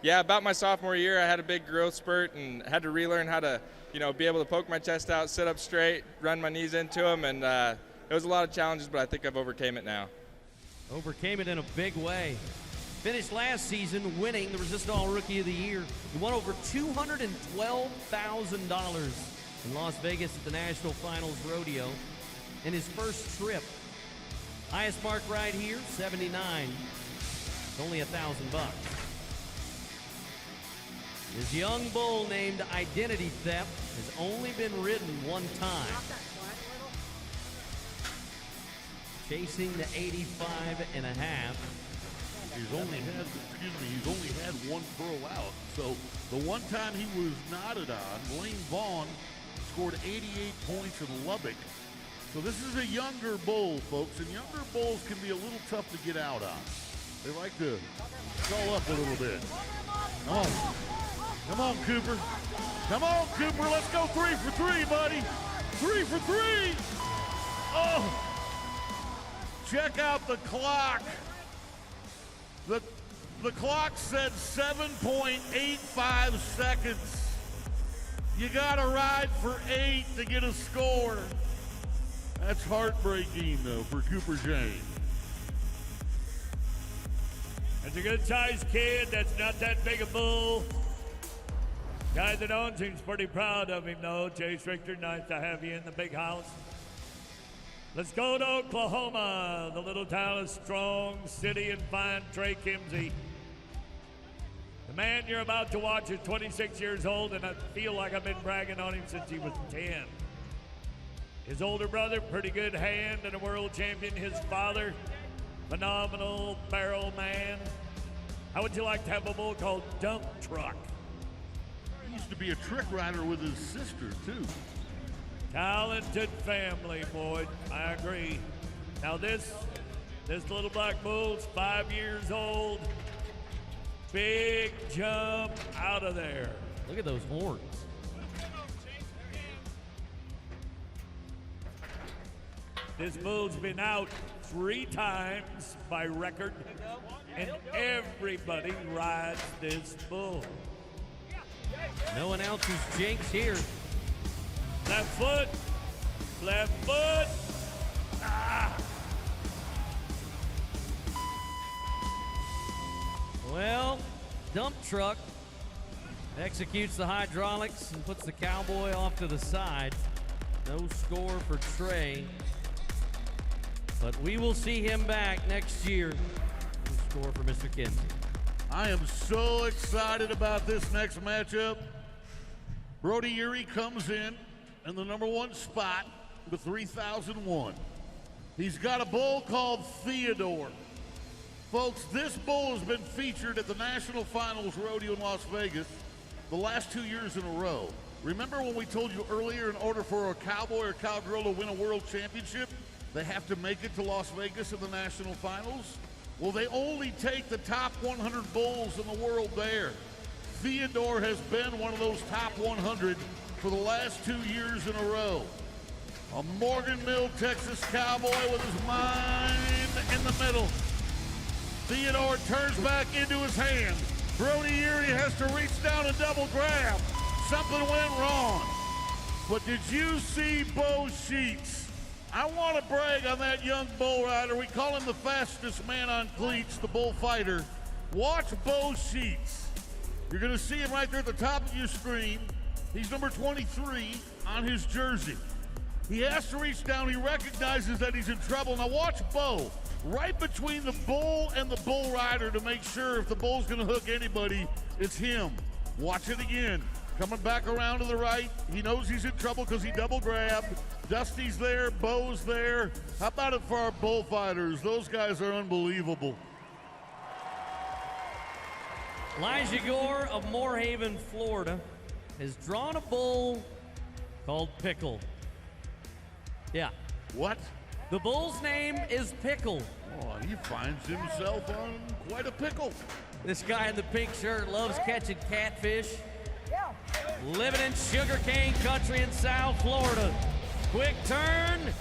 Yeah, about my sophomore year, I had a big growth spurt and had to relearn how to, be able to poke my chest out, sit up straight, run my knees into them, and it was a lot of challenges, but I think I've overcame it now. Overcame it in a big way. Finished last season winning the Resistol Rookie of the Year. He won over $212,000 in Las Vegas at the National Finals Rodeo in his first trip. Highest mark right here, 79. It's only $1,000. His young bull named Identity Theft has only been ridden one time. Chasing the 85.5. He's only had one pro out. So the one time he was knotted on, Lane Vaughn scored 88 points in Lubbock. So this is a younger bull, folks, and younger bulls can be a little tough to get out on. They like to skull up a little bit. Come on. Come on, Cooper. Come on, Cooper. Let's go 3 for 3, buddy. 3 for 3. Oh. Check out the clock. The clock said 7.85 seconds. You got to ride for 8 to get a score. That's heartbreaking, though, for Cooper James. That's a good-sized kid. That's not that big a bull. Guy that owns him's pretty proud of him, though. Chase Richter, nice to have you in the big house. Let's go to Oklahoma, the little town of Strong City, and find Trey Kimsey. The man you're about to watch is 26 years old, and I feel like I've been bragging on him since he was 10. His older brother, pretty good hand and a world champion. His father, phenomenal barrel man. How would you like to have a bull called Dump Truck? He used to be a trick rider with his sister, too. Talented family, boy. I agree. Now this little black bull's 5 years old. Big jump out of there. Look at those horns. This bull's been out 3 times by record, and everybody rides this bull. No announcer's jinx here. Left foot, left foot. Ah. Well, Dump Truck executes the hydraulics and puts the cowboy off to the side. No score for Trey. But we will see him back next year. No score for Mr. Kinsey. I am so excited about this next matchup. Brody Erie comes in the number 1 spot with 3,001. He's got a bull called Theodore. Folks, this bull has been featured at the National Finals Rodeo in Las Vegas the last 2 years in a row. Remember when we told you earlier, in order for a cowboy or cowgirl to win a world championship, they have to make it to Las Vegas in the National Finals? Well, they only take the top 100 bulls in the world there. Theodore has been one of those top 100 for the last 2 years in a row. A Morgan Mill, Texas cowboy with his mind in the middle. Theodore turns back into his hand. Brody Erie has to reach down and double grab. Something went wrong. But did you see Bo Sheets? I want to brag on that young bull rider. We call him the fastest man on cleats, the bullfighter. Watch Bo Sheets. You're going to see him right there at the top of your screen. He's number 23 on his jersey. He has to reach down. He recognizes that he's in trouble. Now watch Bo right between the bull and the bull rider to make sure if the bull's going to hook anybody, it's him. Watch it again. Coming back around to the right. He knows he's in trouble because he double grabbed. Dusty's there. Bo's there. How about it for our bullfighters? Those guys are unbelievable. Elijah Gore of Moorhaven, Florida, has drawn a bull called Pickle. Yeah. What? The bull's name is Pickle. Oh, he finds himself on quite a pickle. This guy in the pink shirt loves catching catfish. Living in sugarcane country in South Florida. Quick turn.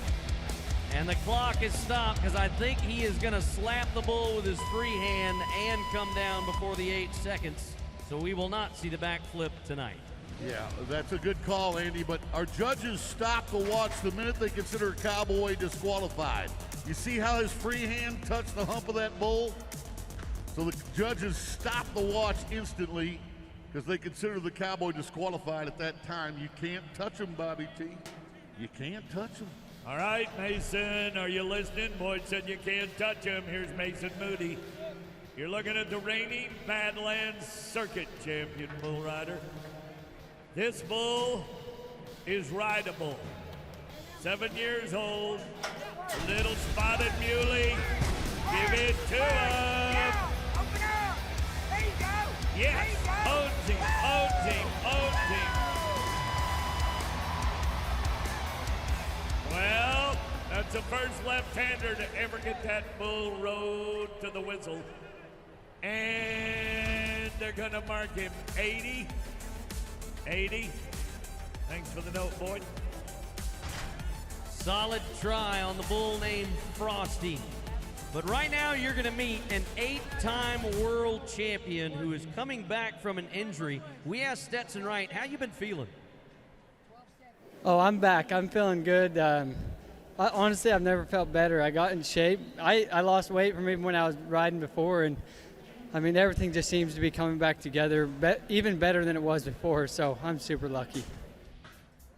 And the clock is stopped because I think he is going to slap the bull with his free hand and come down before the 8 seconds. So we will not see the backflip tonight. Yeah, that's a good call, Andy, but our judges stop the watch the minute they consider a cowboy disqualified. You see how his free hand touched the hump of that bull? So the judges stop the watch instantly because they consider the cowboy disqualified at that time. You can't touch him, Bobby T. You can't touch him. All right, Mason, are you listening? Boyd said you can't touch him. Here's Mason Moody. You're looking at the reigning Badlands Circuit champion bull rider. This bull is rideable. 7 years old, little spotted muley. Give it to him. Open up. There you go. Yes, owns him, owns him, owns him. Well, that's the first left-hander to ever get that bull rode to the whistle. And they're gonna mark him 80. 80. Thanks for the note, Boyd. Solid try on the bull named Frosty. But right now you're going to meet an 8-time world champion who is coming back from an injury. We asked Stetson Wright, how you been feeling? Oh, I'm back. I'm feeling good. Honestly, I've never felt better. I got in shape. I lost weight from even when I was riding before, and I mean, everything just seems to be coming back together, even better than it was before, so I'm super lucky.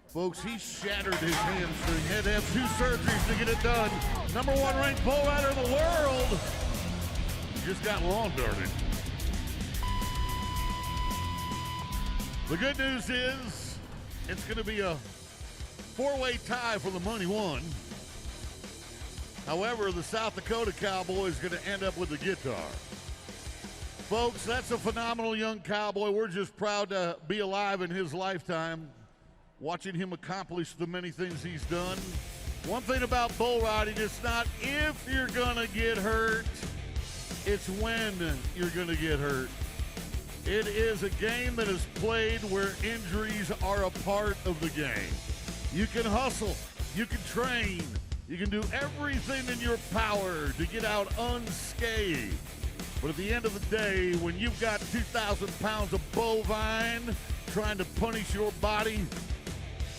Folks, he shattered his hamstring. Had to have 2 surgeries to get it done. Number 1 ranked bull rider in the world. Just got lawn darted. The good news is it's going to be a 4-way tie for the money won. However, the South Dakota Cowboy is going to end up with the guitar. Folks, that's a phenomenal young cowboy. We're just proud to be alive in his lifetime, watching him accomplish the many things he's done. One thing about bull riding, it's not if you're going to get hurt, it's when you're going to get hurt. It is a game that is played where injuries are a part of the game. You can hustle, you can train, you can do everything in your power to get out unscathed. But at the end of the day, when you've got 2,000 pounds of bovine trying to punish your body,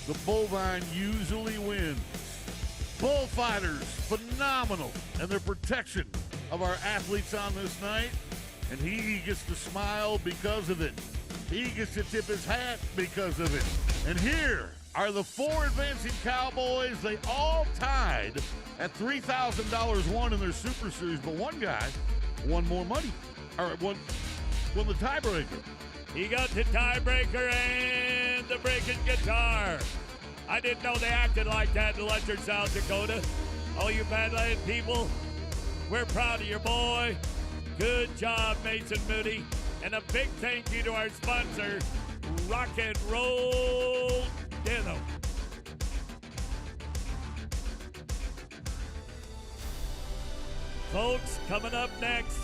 the bovine usually wins. Bullfighters, phenomenal, and their protection of our athletes on this night. And he gets to smile because of it. He gets to tip his hat because of it. And here are the 4 advancing cowboys. They all tied at $3,000 won in their Super Series, but one guy won more money, or won the tiebreaker. He got the tiebreaker and the breaking guitar. I didn't know they acted like that in Letcher, South Dakota. All you Badland people, we're proud of your boy. Good job, Mason Moody. And a big thank you to our sponsor, Rock and Roll Denim. Folks, coming up next,